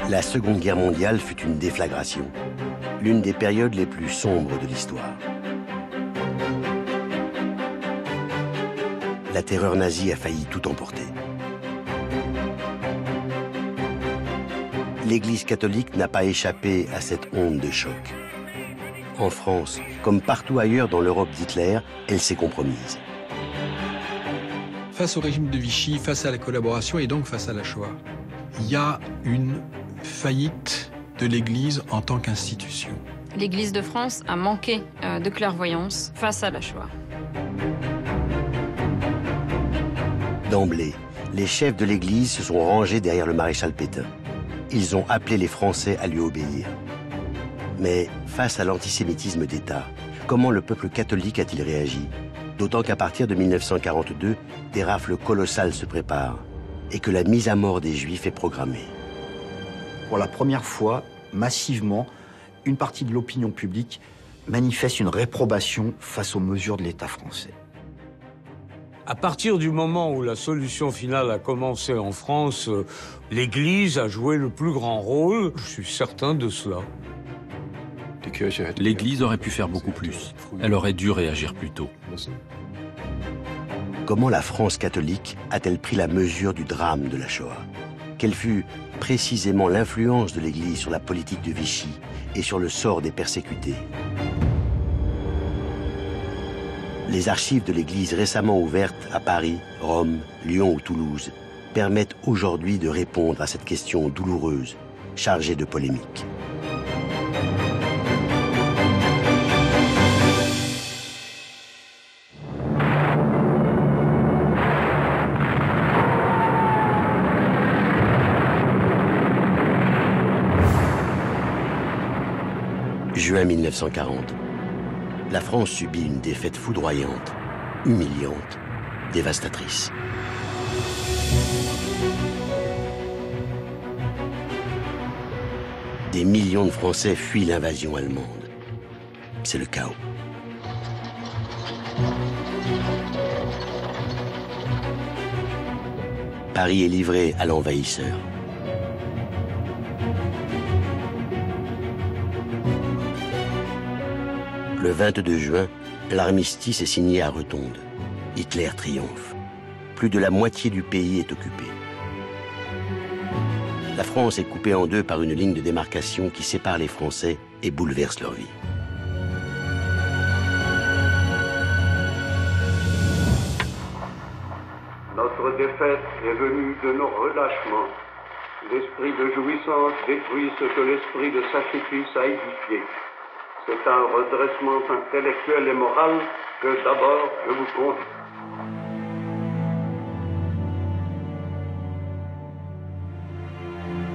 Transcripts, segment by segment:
La Seconde Guerre mondiale fut une déflagration, l'une des périodes les plus sombres de l'histoire. La terreur nazie a failli tout emporter. L'Église catholique n'a pas échappé à cette onde de choc. En France, comme partout ailleurs dans l'Europe d'Hitler, elle s'est compromise. Face au régime de Vichy, face à la collaboration et donc face à la Shoah, il y a une faillite de l'Église en tant qu'institution. L'Église de France a manqué de clairvoyance face à la Shoah. D'emblée, les chefs de l'Église se sont rangés derrière le maréchal Pétain. Ils ont appelé les Français à lui obéir. Mais face à l'antisémitisme d'État, comment le peuple catholique a-t-il réagi? D'autant qu'à partir de 1942, des rafles colossales se préparent et que la mise à mort des Juifs est programmée. Pour la première fois, massivement, une partie de l'opinion publique manifeste une réprobation face aux mesures de l'État français. À partir du moment où la solution finale a commencé en France, l'Église a joué le plus grand rôle. Je suis certain de cela. L'Église aurait pu faire beaucoup plus. Elle aurait dû réagir plus tôt. Comment la France catholique a-t-elle pris la mesure du drame de la Shoah? Quelle fut précisément l'influence de l'Église sur la politique de Vichy et sur le sort des persécutés? Les archives de l'Église récemment ouvertes à Paris, Rome, Lyon ou Toulouse permettent aujourd'hui de répondre à cette question douloureuse, chargée de polémiques. Juin 1940. La France subit une défaite foudroyante, humiliante, dévastatrice. Des millions de Français fuient l'invasion allemande. C'est le chaos. Paris est livré à l'envahisseur. Le 22 juin, l'armistice est signé à Rotonde. Hitler triomphe. Plus de la moitié du pays est occupé. La France est coupée en deux par une ligne de démarcation qui sépare les Français et bouleverse leur vie. Notre défaite est venue de nos relâchements. L'esprit de jouissance détruit ce que l'esprit de sacrifice a édifié. C'est un redressement intellectuel et moral que d'abord je vous confie.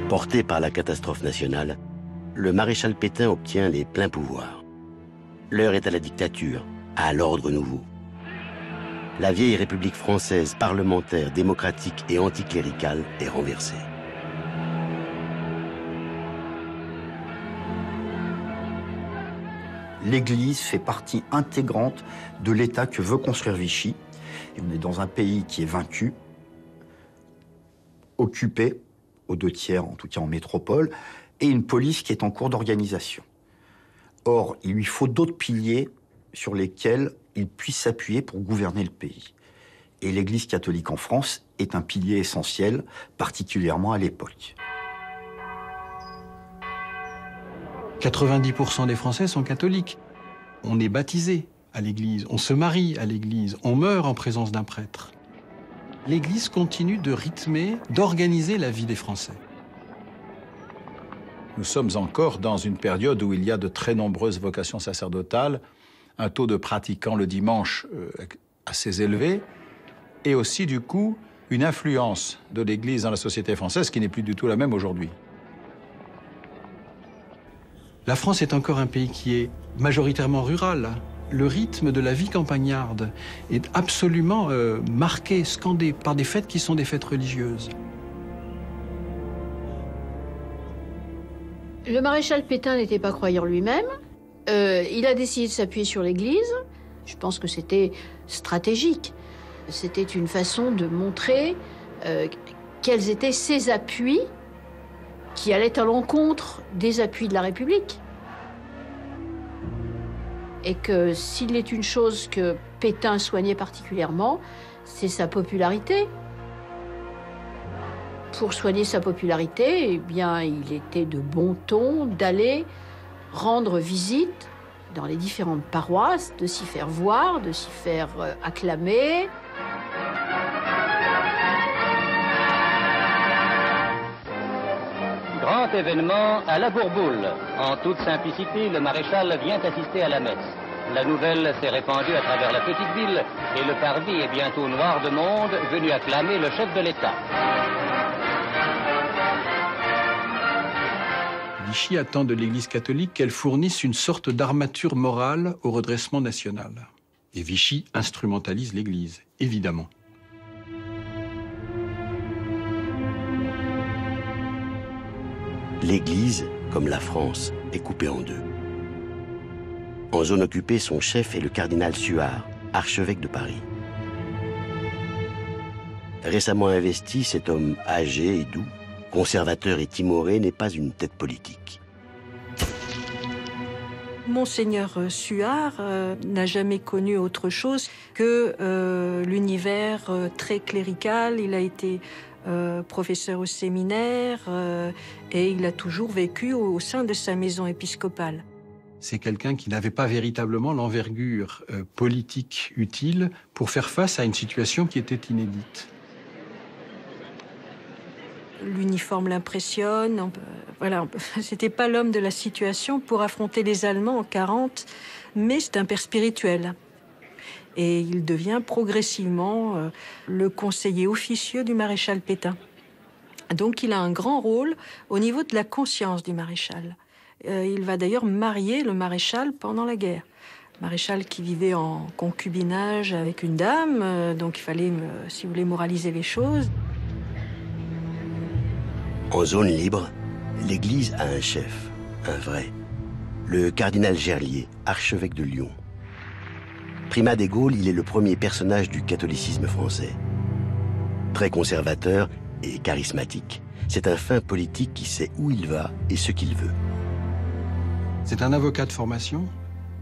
Porté par la catastrophe nationale, le maréchal Pétain obtient les pleins pouvoirs. L'heure est à la dictature, à l'ordre nouveau. La vieille République française parlementaire, démocratique et anticléricale est renversée. L'Église fait partie intégrante de l'État que veut construire Vichy. Et on est dans un pays qui est vaincu, occupé, aux 2/3, en tout cas en métropole, et une police qui est en cours d'organisation. Or, il lui faut d'autres piliers sur lesquels il puisse s'appuyer pour gouverner le pays. Et l'Église catholique en France est un pilier essentiel, particulièrement à l'époque. 90% des Français sont catholiques. On est baptisé à l'Église, on se marie à l'Église, on meurt en présence d'un prêtre. L'Église continue de rythmer, d'organiser la vie des Français. Nous sommes encore dans une période où il y a de très nombreuses vocations sacerdotales, un taux de pratiquants le dimanche assez élevé, et aussi, du coup, une influence de l'Église dans la société française qui n'est plus du tout la même aujourd'hui. La France est encore un pays qui est majoritairement rural. Le rythme de la vie campagnarde est absolument marqué, scandé par des fêtes qui sont des fêtes religieuses. Le maréchal Pétain n'était pas croyant lui-même. Il a décidé de s'appuyer sur l'Église. Je pense que c'était stratégique. C'était une façon de montrer quels étaient ses appuis qui allait à l'encontre des appuis de la République. Et que s'il est une chose que Pétain soignait particulièrement, c'est sa popularité. Pour soigner sa popularité, eh bien, il était de bon ton d'aller rendre visite dans les différentes paroisses, de s'y faire voir, de s'y faire acclamer. Grand événement à la Bourboule. En toute simplicité, le maréchal vient assister à la messe. La nouvelle s'est répandue à travers la petite ville et le parvis est bientôt noir de monde venu acclamer le chef de l'État. Vichy attend de l'Église catholique qu'elle fournisse une sorte d'armature morale au redressement national. Et Vichy instrumentalise l'Église, évidemment. L'Église, comme la France, est coupée en deux. En zone occupée, son chef est le cardinal Suard, archevêque de Paris. Récemment investi, cet homme âgé et doux, conservateur et timoré, n'est pas une tête politique. Monseigneur Suard n'a jamais connu autre chose que l'univers très clérical. Il a été professeur au séminaire et il a toujours vécu au sein de sa maison épiscopale. C'est quelqu'un qui n'avait pas véritablement l'envergure politique utile pour faire face à une situation qui était inédite. L'uniforme l'impressionne. Voilà, c'était pas l'homme de la situation pour affronter les Allemands en 40, mais c'est un père spirituel. Et il devient progressivement le conseiller officieux du maréchal Pétain. Donc il a un grand rôle au niveau de la conscience du maréchal. Il va d'ailleurs marier le maréchal pendant la guerre. Maréchal qui vivait en concubinage avec une dame, donc il fallait, si vous voulez, moraliser les choses. En zone libre, l'Église a un chef, un vrai, le cardinal Gerlier, archevêque de Lyon. Primat des Gaules, il est le premier personnage du catholicisme français. Très conservateur et charismatique, c'est un fin politique qui sait où il va et ce qu'il veut. C'est un avocat de formation,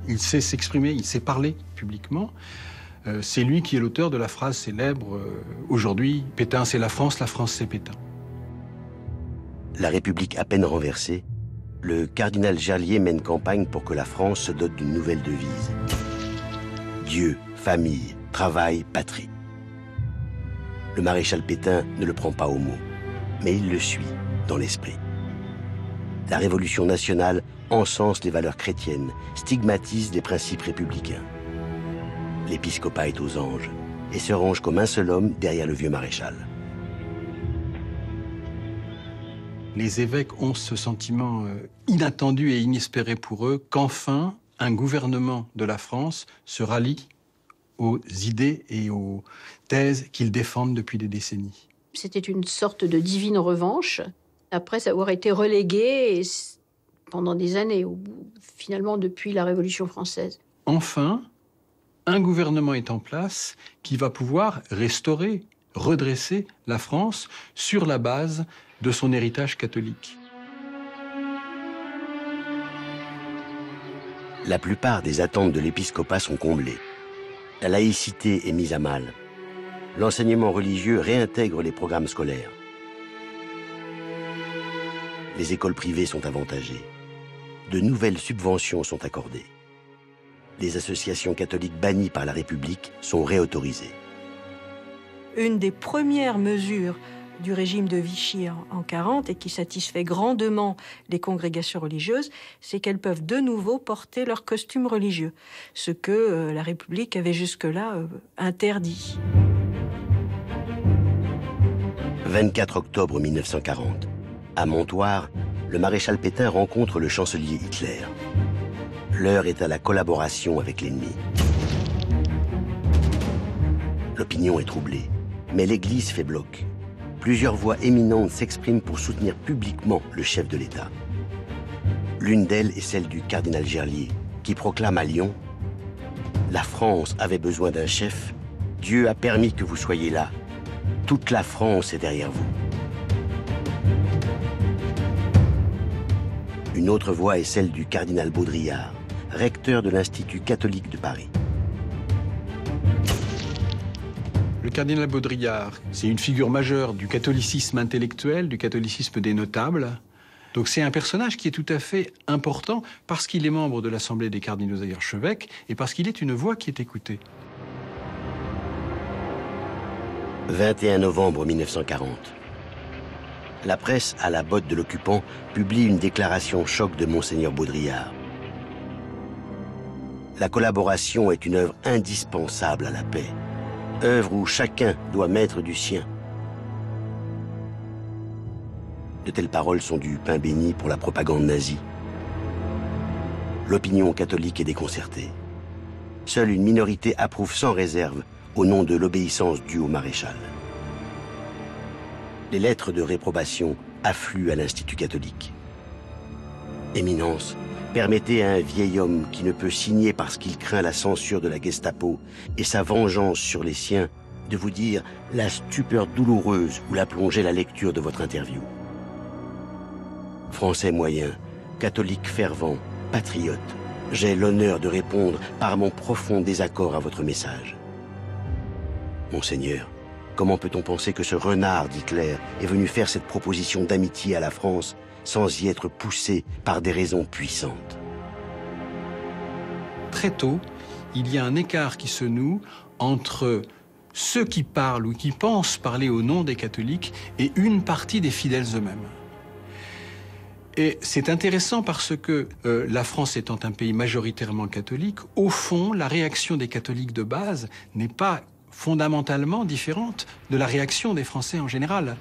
il sait s'exprimer, il sait parler publiquement. C'est lui qui est l'auteur de la phrase célèbre « Aujourd'hui, Pétain c'est la France c'est Pétain ». La République à peine renversée, le cardinal Gerlier mène campagne pour que la France se dote d'une nouvelle devise. Dieu, famille, travail, patrie. Le maréchal Pétain ne le prend pas au mot, mais il le suit dans l'esprit. La Révolution nationale encense les valeurs chrétiennes, stigmatise les principes républicains. L'épiscopat est aux anges et se range comme un seul homme derrière le vieux maréchal. Les évêques ont ce sentiment inattendu et inespéré pour eux qu'enfin un gouvernement de la France se rallie aux idées et aux thèses qu'ils défendent depuis des décennies. C'était une sorte de divine revanche, après avoir été relégué pendant des années, finalement depuis la Révolution française. Enfin, un gouvernement est en place qui va pouvoir restaurer, redresser la France sur la base de son héritage catholique. La plupart des attentes de l'épiscopat sont comblées. La laïcité est mise à mal. L'enseignement religieux réintègre les programmes scolaires. Les écoles privées sont avantagées. De nouvelles subventions sont accordées. Les associations catholiques bannies par la République sont réautorisées. Une des premières mesures du régime de Vichy en 40 et qui satisfait grandement les congrégations religieuses, c'est qu'elles peuvent de nouveau porter leur costume religieux, ce que la République avait jusque-là interdit. 24 octobre 1940. À Montoire, le maréchal Pétain rencontre le chancelier Hitler. L'heure est à la collaboration avec l'ennemi. L'opinion est troublée, mais l'Église fait bloc. Plusieurs voix éminentes s'expriment pour soutenir publiquement le chef de l'État. L'une d'elles est celle du cardinal Gerlier, qui proclame à Lyon « La France avait besoin d'un chef, Dieu a permis que vous soyez là. Toute la France est derrière vous. » Une autre voix est celle du cardinal Baudrillard, recteur de l'Institut catholique de Paris. Le cardinal Baudrillard, c'est une figure majeure du catholicisme intellectuel, du catholicisme des notables. Donc c'est un personnage qui est tout à fait important parce qu'il est membre de l'Assemblée des cardinaux et archevêques et parce qu'il est une voix qui est écoutée. 21 novembre 1940. La presse, à la botte de l'occupant, publie une déclaration choc de Monseigneur Baudrillard. La collaboration est une œuvre indispensable à la paix, œuvre où chacun doit mettre du sien. De telles paroles sont du pain béni pour la propagande nazie. L'opinion catholique est déconcertée. Seule une minorité approuve sans réserve au nom de l'obéissance due au maréchal. Les lettres de réprobation affluent à l'Institut catholique. Éminence, permettez à un vieil homme qui ne peut signer parce qu'il craint la censure de la Gestapo et sa vengeance sur les siens de vous dire la stupeur douloureuse où l'a plongé la lecture de votre interview. Français moyen, catholique fervent, patriote, j'ai l'honneur de répondre par mon profond désaccord à votre message. Monseigneur, comment peut-on penser que ce renard d'Hitler est venu faire cette proposition d'amitié à la France sans y être poussé par des raisons puissantes? Très tôt, il y a un écart qui se noue entre ceux qui parlent ou qui pensent parler au nom des catholiques et une partie des fidèles eux-mêmes. Et c'est intéressant parce que la France étant un pays majoritairement catholique, au fond, la réaction des catholiques de base n'est pas fondamentalement différente de la réaction des Français en général.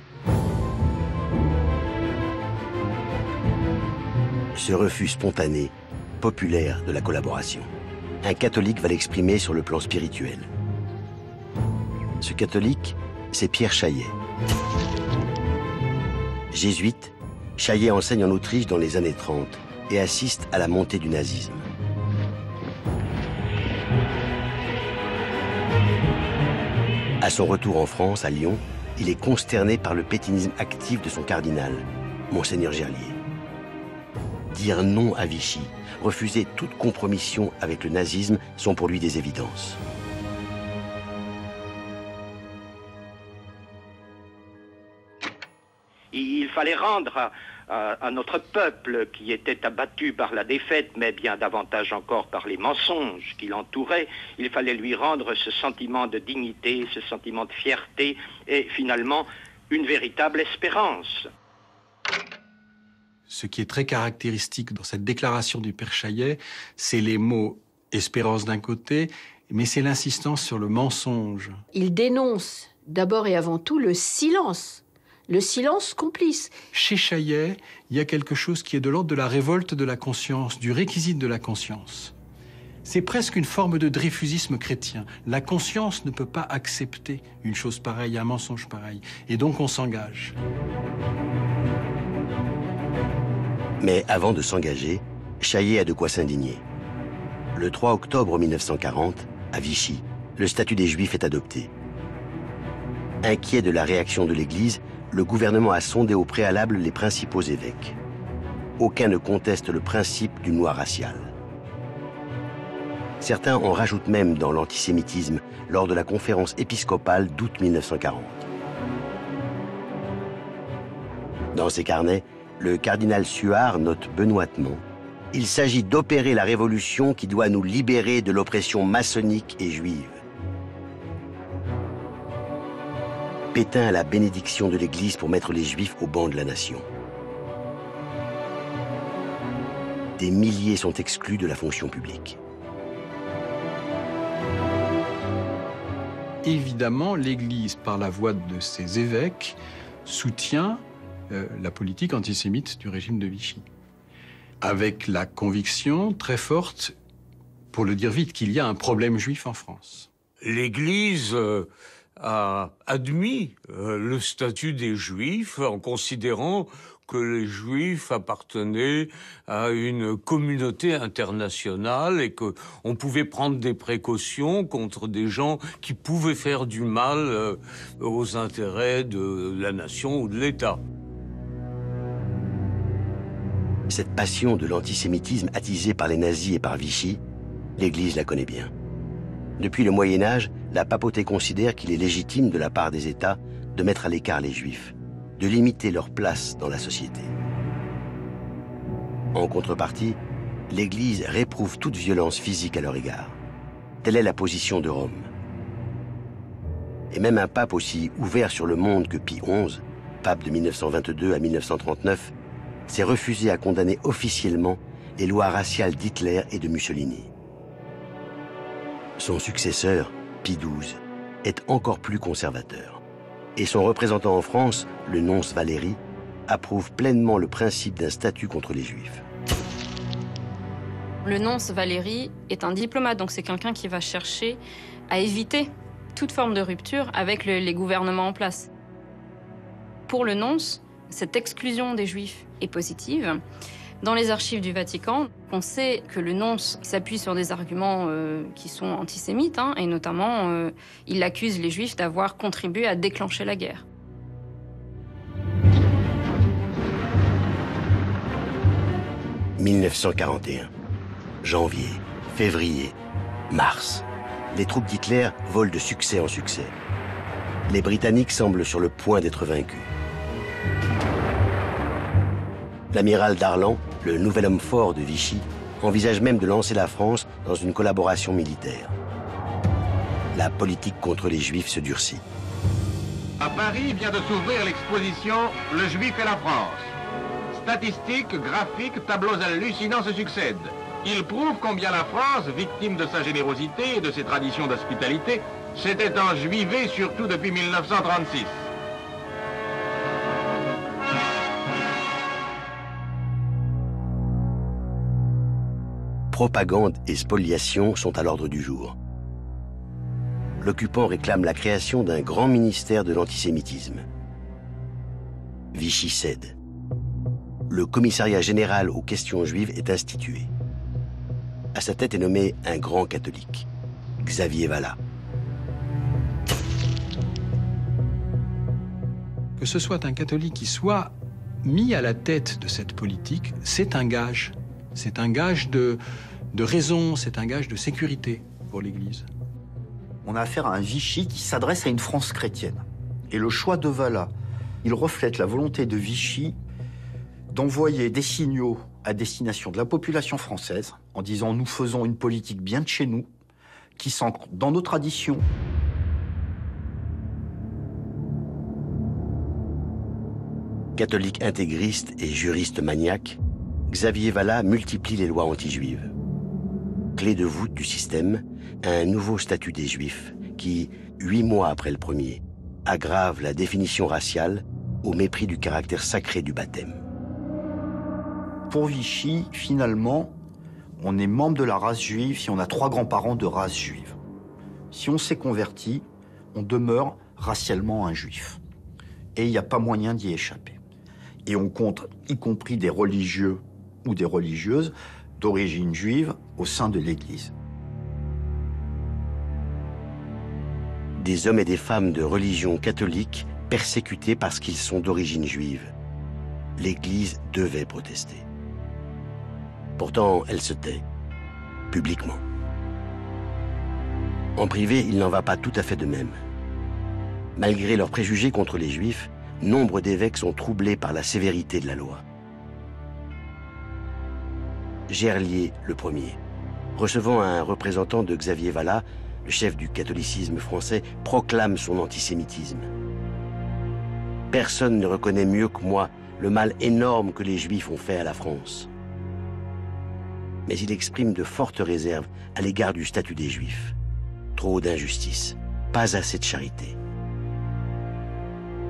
Ce refus spontané, populaire de la collaboration, un catholique va l'exprimer sur le plan spirituel. Ce catholique, c'est Pierre Chaillet. Jésuite, Chaillet enseigne en Autriche dans les années 30 et assiste à la montée du nazisme. À son retour en France, à Lyon, il est consterné par le pétainisme actif de son cardinal, Monseigneur Gerlier. Dire non à Vichy, refuser toute compromission avec le nazisme sont pour lui des évidences. Il fallait rendre à notre peuple, qui était abattu par la défaite, mais bien davantage encore par les mensonges qui l'entouraient, il fallait lui rendre ce sentiment de dignité, ce sentiment de fierté et finalement une véritable espérance. Ce qui est très caractéristique dans cette déclaration du Père Chaillet, c'est les mots « espérance » d'un côté, mais c'est l'insistance sur le mensonge. Il dénonce d'abord et avant tout le silence complice. Chez Chaillet, il y a quelque chose qui est de l'ordre de la révolte de la conscience, du réquisite de la conscience. C'est presque une forme de dreyfusisme chrétien. La conscience ne peut pas accepter une chose pareille, un mensonge pareil. Et donc on s'engage. Mais avant de s'engager, Chaillet a de quoi s'indigner. Le 3 octobre 1940, à Vichy, le statut des Juifs est adopté. Inquiet de la réaction de l'Église, le gouvernement a sondé au préalable les principaux évêques. Aucun ne conteste le principe d'une loi raciale. Certains en rajoutent même dans l'antisémitisme lors de la conférence épiscopale d'août 1940. Dans ses carnets, le cardinal Suard note benoîtement « Il s'agit d'opérer la révolution qui doit nous libérer de l'oppression maçonnique et juive. » Pétain a la bénédiction de l'Église pour mettre les Juifs au banc de la nation. Des milliers sont exclus de la fonction publique. Évidemment, l'Église, par la voix de ses évêques, soutient la politique antisémite du régime de Vichy. Avec la conviction très forte, pour le dire vite, qu'il y a un problème juif en France. L'Église a admis le statut des Juifs en considérant que les Juifs appartenaient à une communauté internationale et qu'on pouvait prendre des précautions contre des gens qui pouvaient faire du mal aux intérêts de la nation ou de l'État. Cette passion de l'antisémitisme attisée par les nazis et par Vichy, l'Église la connaît bien. Depuis le Moyen-Âge, la papauté considère qu'il est légitime de la part des États de mettre à l'écart les Juifs, de limiter leur place dans la société. En contrepartie, l'Église réprouve toute violence physique à leur égard. Telle est la position de Rome. Et même un pape aussi ouvert sur le monde que Pie XI, pape de 1922 à 1939, s'est refusé à condamner officiellement les lois raciales d'Hitler et de Mussolini. Son successeur, Pie XII, est encore plus conservateur. Et son représentant en France, le nonce Valéry, approuve pleinement le principe d'un statut contre les Juifs. Le nonce Valéry est un diplomate, donc c'est quelqu'un qui va chercher à éviter toute forme de rupture avec les gouvernements en place. Pour le nonce, cette exclusion des Juifs est positive. Dans les archives du Vatican, on sait que le nonce s'appuie sur des arguments qui sont antisémites, et notamment, il accuse les Juifs d'avoir contribué à déclencher la guerre. « 1941. Janvier, février, mars. Les troupes d'Hitler volent de succès en succès. Les Britanniques semblent sur le point d'être vaincus. L'amiral Darlan, le nouvel homme fort de Vichy, envisage même de lancer la France dans une collaboration militaire. La politique contre les Juifs se durcit. À Paris vient de s'ouvrir l'exposition « Le Juif et la France ». Statistiques, graphiques, tableaux hallucinants se succèdent. Ils prouvent combien la France, victime de sa générosité et de ses traditions d'hospitalité, s'était enjuivée surtout depuis 1936. Propagande et spoliation sont à l'ordre du jour. L'occupant réclame la création d'un grand ministère de l'antisémitisme. Vichy cède. Le commissariat général aux questions juives est institué. À sa tête est nommé un grand catholique, Xavier Vallat. Que ce soit un catholique qui soit mis à la tête de cette politique, c'est un gage. C'est un gage de raison, c'est un gage de sécurité pour l'Église. On a affaire à un Vichy qui s'adresse à une France chrétienne. Et le choix de Vallat, il reflète la volonté de Vichy d'envoyer des signaux à destination de la population française en disant « nous faisons une politique bien de chez nous, qui s'ancre dans nos traditions ». Catholique intégriste et juriste maniaque, Xavier Vallat multiplie les lois anti-juives. Clé de voûte du système, un nouveau statut des Juifs qui, 8 mois après le premier, aggrave la définition raciale au mépris du caractère sacré du baptême. Pour Vichy, finalement, on est membre de la race juive si on a 3 grands-parents de race juive. Si on s'est converti, on demeure racialement un juif. Et il n'y a pas moyen d'y échapper. Et on compte, y compris des religieux ou des religieuses d'origine juive au sein de l'Église. Des hommes et des femmes de religion catholique persécutés parce qu'ils sont d'origine juive. L'Église devait protester. Pourtant, elle se tait, publiquement. En privé, il n'en va pas tout à fait de même. Malgré leurs préjugés contre les Juifs, nombre d'évêques sont troublés par la sévérité de la loi. Gerlier, le premier, recevant un représentant de Xavier Vallat, le chef du catholicisme français, proclame son antisémitisme. Personne ne reconnaît mieux que moi le mal énorme que les Juifs ont fait à la France. Mais il exprime de fortes réserves à l'égard du statut des Juifs. Trop d'injustice, pas assez de charité.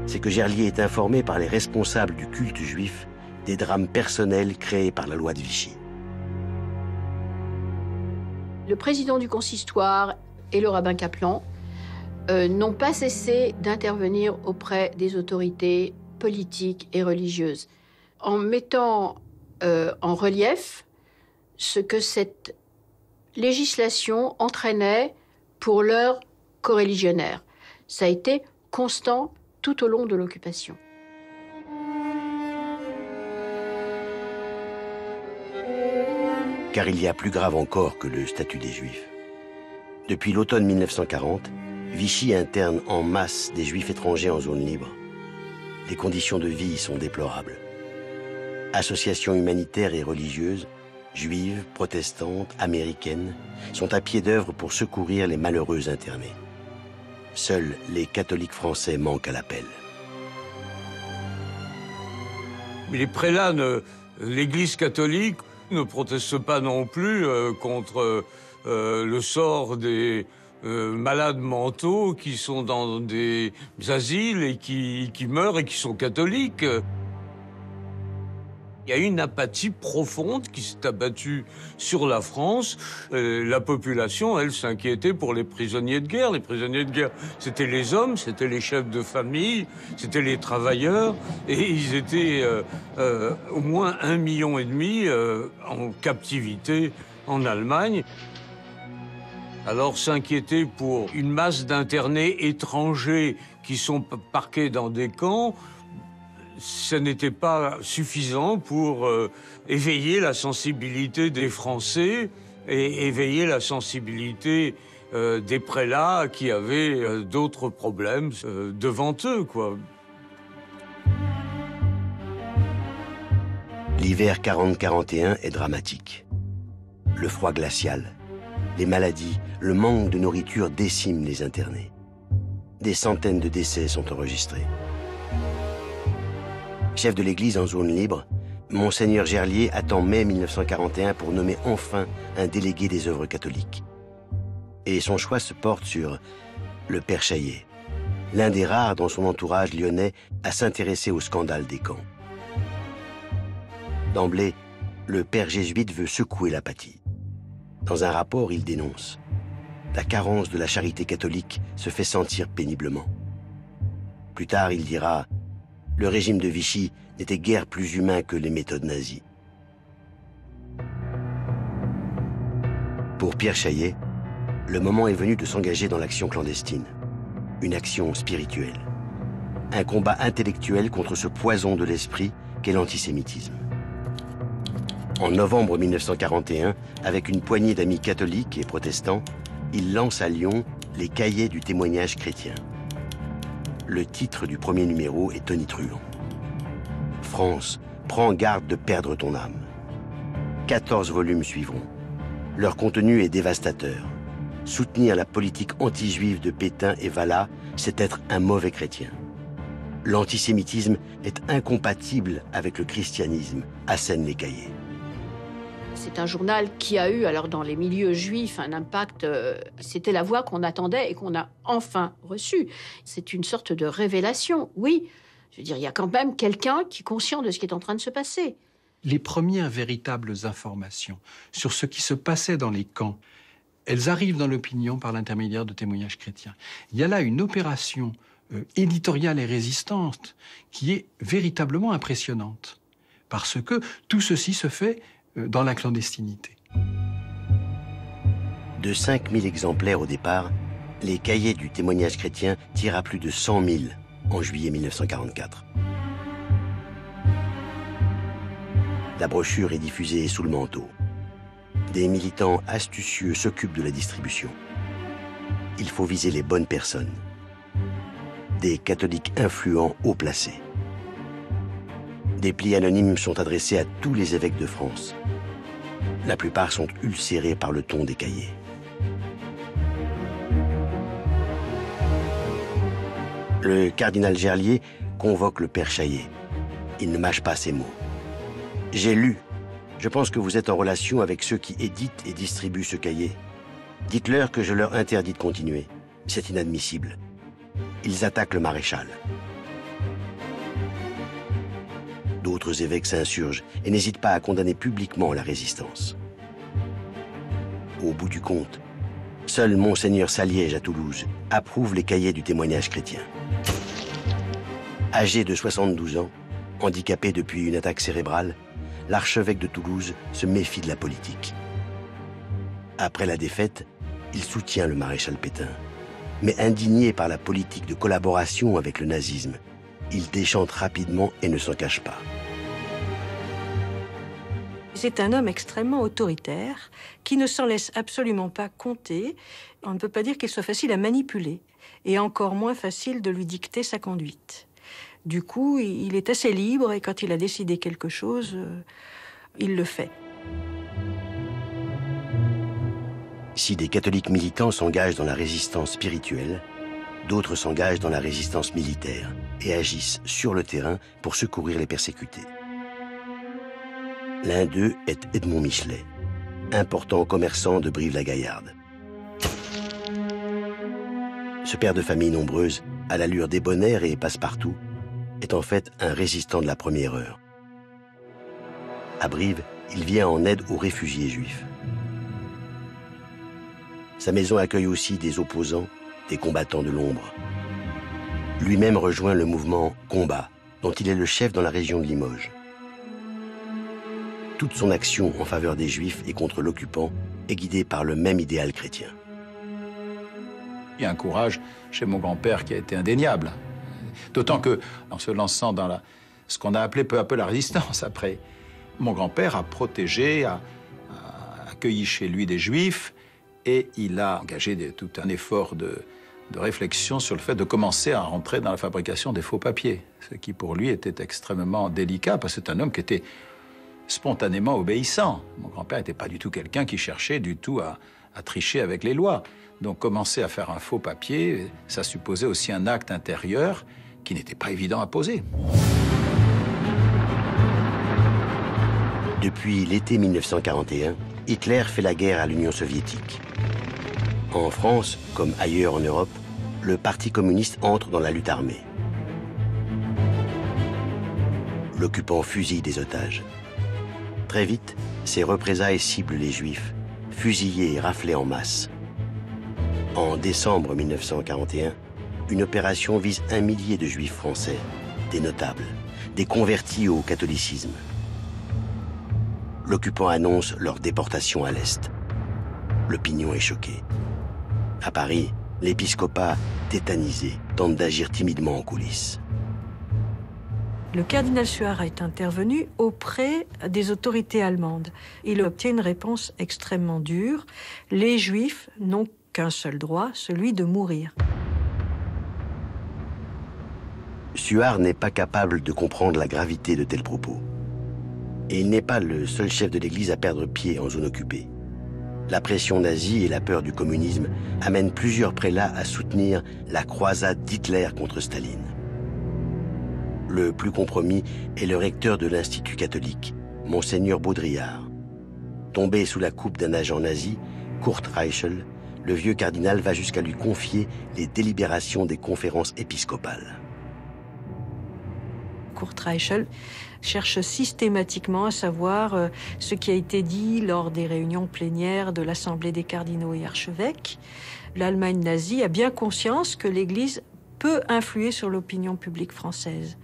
C'est que Gerlier est informé par les responsables du culte juif des drames personnels créés par la loi de Vichy. Le président du consistoire et le rabbin Kaplan n'ont pas cessé d'intervenir auprès des autorités politiques et religieuses, en mettant en relief ce que cette législation entraînait pour leurs coreligionnaires. Ça a été constant tout au long de l'occupation. Car il y a plus grave encore que le statut des Juifs. Depuis l'automne 1940, Vichy interne en masse des Juifs étrangers en zone libre. Les conditions de vie y sont déplorables. Associations humanitaires et religieuses, juives, protestantes, américaines, sont à pied d'œuvre pour secourir les malheureux internés. Seuls les catholiques français manquent à l'appel. Mais les prélats, l'Église catholique ne proteste pas non plus contre le sort des malades mentaux qui sont dans des asiles et qui meurent et qui sont catholiques. Il y a une apathie profonde qui s'est abattue sur la France. La population, elle, s'inquiétait pour les prisonniers de guerre. Les prisonniers de guerre, c'était les hommes, c'était les chefs de famille, c'était les travailleurs. Et ils étaient au moins 1,5 million en captivité en Allemagne. Alors s'inquiéter pour une masse d'internés étrangers qui sont parqués dans des camps, ce n'était pas suffisant pour éveiller la sensibilité des Français et éveiller la sensibilité des prélats qui avaient d'autres problèmes devant eux, quoi. L'hiver 40-41 est dramatique. Le froid glacial, les maladies, le manque de nourriture déciment les internés. Des centaines de décès sont enregistrés. Chef de l'Église en zone libre, Monseigneur Gerlier attend mai 1941 pour nommer enfin un délégué des œuvres catholiques. Et son choix se porte sur le Père Chaillet, l'un des rares dans son entourage lyonnais à s'intéresser au scandale des camps. D'emblée, le père jésuite veut secouer l'apathie. Dans un rapport, il dénonce « La carence de la charité catholique se fait sentir péniblement ». Plus tard, il dira « Le régime de Vichy n'était guère plus humain que les méthodes nazies ». Pour Pierre Chaillet, le moment est venu de s'engager dans l'action clandestine, une action spirituelle, un combat intellectuel contre ce poison de l'esprit qu'est l'antisémitisme. En novembre 1941, avec une poignée d'amis catholiques et protestants, il lance à Lyon les Cahiers du témoignage chrétien. Le titre du premier numéro est tonitruant. France, prends garde de perdre ton âme. 14 volumes suivront. Leur contenu est dévastateur. Soutenir la politique anti-juive de Pétain et Vallat, c'est être un mauvais chrétien. L'antisémitisme est incompatible avec le christianisme, assènent les Cahiers. C'est un journal qui a eu, alors dans les milieux juifs, un impact. C'était la voix qu'on attendait et qu'on a enfin reçue. C'est une sorte de révélation, oui. Je veux dire, il y a quand même quelqu'un qui est conscient de ce qui est en train de se passer. Les premières véritables informations sur ce qui se passait dans les camps, elles arrivent dans l'opinion par l'intermédiaire de témoignages chrétiens. Il y a là une opération éditoriale et résistante qui est véritablement impressionnante. Parce que tout ceci se fait dans la clandestinité. De 5000 exemplaires au départ, les Cahiers du témoignage chrétien tirent à plus de 100 000 en juillet 1944. La brochure est diffusée sous le manteau. Des militants astucieux s'occupent de la distribution. Il faut viser les bonnes personnes. Des catholiques influents haut placés. Des plis anonymes sont adressés à tous les évêques de France. La plupart sont ulcérés par le ton des cahiers. Le cardinal Gerlier convoque le père Chaillet. Il ne mâche pas ses mots. « J'ai lu. Je pense que vous êtes en relation avec ceux qui éditent et distribuent ce cahier. Dites-leur que je leur interdis de continuer. C'est inadmissible. » Ils attaquent le maréchal. D'autres évêques s'insurgent et n'hésitent pas à condamner publiquement la résistance. Au bout du compte, seul Monseigneur Saliège à Toulouse approuve les Cahiers du témoignage chrétien. Âgé de 72 ans, handicapé depuis une attaque cérébrale, l'archevêque de Toulouse se méfie de la politique. Après la défaite, il soutient le maréchal Pétain. Mais indigné par la politique de collaboration avec le nazisme, il déchante rapidement et ne s'en cache pas. C'est un homme extrêmement autoritaire, qui ne s'en laisse absolument pas compter. On ne peut pas dire qu'il soit facile à manipuler, et encore moins facile de lui dicter sa conduite. Du coup, il est assez libre, et quand il a décidé quelque chose, il le fait. Si des catholiques militants s'engagent dans la résistance spirituelle, d'autres s'engagent dans la résistance militaire et agissent sur le terrain pour secourir les persécutés. L'un d'eux est Edmond Michelet, important commerçant de Brive-la-Gaillarde. Ce père de famille nombreuse, à l'allure débonnaire et passe-partout, est en fait un résistant de la première heure. À Brive, il vient en aide aux réfugiés juifs. Sa maison accueille aussi des opposants, des combattants de l'ombre. Lui-même rejoint le mouvement Combat, dont il est le chef dans la région de Limoges. Toute son action en faveur des Juifs et contre l'occupant est guidée par le même idéal chrétien. Il y a un courage chez mon grand-père qui a été indéniable. D'autant que, en se lançant dans ce qu'on a appelé peu à peu la résistance après, mon grand-père a protégé, a accueilli chez lui des Juifs, et il a engagé tout un effort de réflexion sur le fait de commencer à rentrer dans la fabrication des faux papiers, ce qui pour lui était extrêmement délicat, parce que c'est un homme qui était spontanément obéissant. Mon grand-père n'était pas du tout quelqu'un qui cherchait du tout à tricher avec les lois. Donc commencer à faire un faux papier, ça supposait aussi un acte intérieur qui n'était pas évident à poser. Depuis l'été 1941, Hitler fait la guerre à l'Union soviétique. En France, comme ailleurs en Europe, le Parti communiste entre dans la lutte armée. L'occupant fusille des otages. Très vite, ces représailles ciblent les Juifs, fusillés et raflés en masse. En décembre 1941, une opération vise 1 millier de Juifs français, des notables, des convertis au catholicisme. L'occupant annonce leur déportation à l'Est. L'opinion est choquée. À Paris, l'épiscopat, tétanisé, tente d'agir timidement en coulisses. Le cardinal Suard est intervenu auprès des autorités allemandes. Il obtient une réponse extrêmement dure. Les Juifs n'ont qu'un seul droit, celui de mourir. Suard n'est pas capable de comprendre la gravité de tels propos. Et il n'est pas le seul chef de l'Église à perdre pied en zone occupée. La pression nazie et la peur du communisme amènent plusieurs prélats à soutenir la croisade d'Hitler contre Staline. Le plus compromis est le recteur de l'Institut catholique, Monseigneur Baudrillard. Tombé sous la coupe d'un agent nazi, Kurt Reichel, le vieux cardinal va jusqu'à lui confier les délibérations des conférences épiscopales. Kurt Reichel cherche systématiquement à savoir ce qui a été dit lors des réunions plénières de l'Assemblée des cardinaux et archevêques. L'Allemagne nazie a bien conscience que l'Église peut influer sur l'opinion publique française.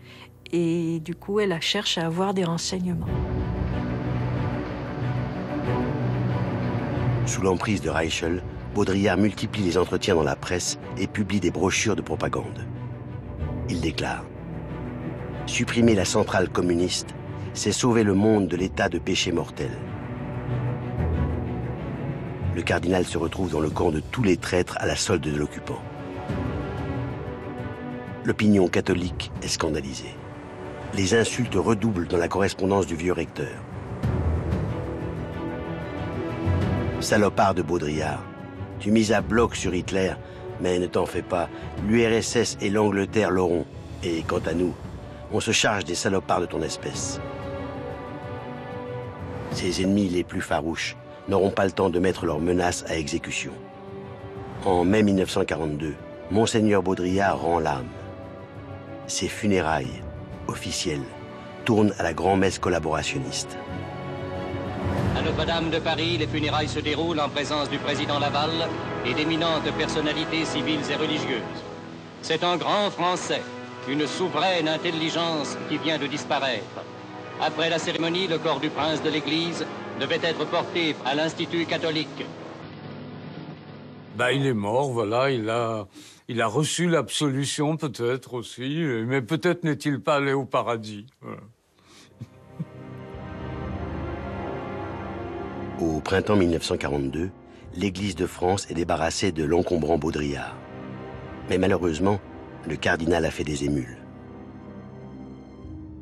Et du coup, elle cherche à avoir des renseignements. Sous l'emprise de Reichel, Baudrillard multiplie les entretiens dans la presse et publie des brochures de propagande. Il déclare: supprimer la centrale communiste, c'est sauver le monde de l'état de péché mortel. Le cardinal se retrouve dans le camp de tous les traîtres à la solde de l'occupant. L'opinion catholique est scandalisée. Les insultes redoublent dans la correspondance du vieux recteur. Salopard de Baudrillard, tu mises à bloc sur Hitler, mais ne t'en fais pas, l'URSS et l'Angleterre l'auront. Et quant à nous, on se charge des salopards de ton espèce. Ses ennemis les plus farouches n'auront pas le temps de mettre leurs menaces à exécution. En mai 1942, Monseigneur Baudrillard rend l'âme. Ses funérailles, officielles, tournent à la grand-messe collaborationniste. À Notre-Dame de Paris, les funérailles se déroulent en présence du président Laval et d'éminentes personnalités civiles et religieuses. C'est un grand Français, une souveraine intelligence qui vient de disparaître. Après la cérémonie, le corps du prince de l'Église devait être porté à l'Institut catholique. Il est mort, voilà, il a reçu l'absolution peut-être aussi, mais peut-être n'est-il pas allé au paradis. Voilà. Au printemps 1942, l'Église de France est débarrassée de l'encombrant Baudrillard. Mais malheureusement, le cardinal a fait des émules.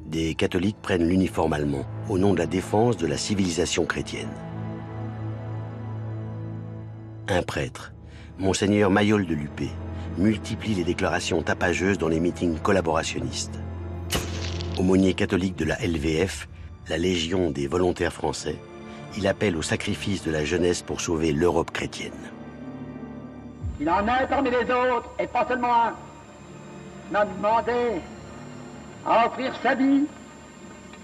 Des catholiques prennent l'uniforme allemand au nom de la défense de la civilisation chrétienne. Un prêtre, Monseigneur Mayol de Lupé, multiplie les déclarations tapageuses dans les meetings collaborationnistes. Aumônier catholique de la LVF, la Légion des volontaires français, il appelle au sacrifice de la jeunesse pour sauver l'Europe chrétienne. Il en a parmi les autres, et pas seulement un, m'a demandé à offrir sa vie,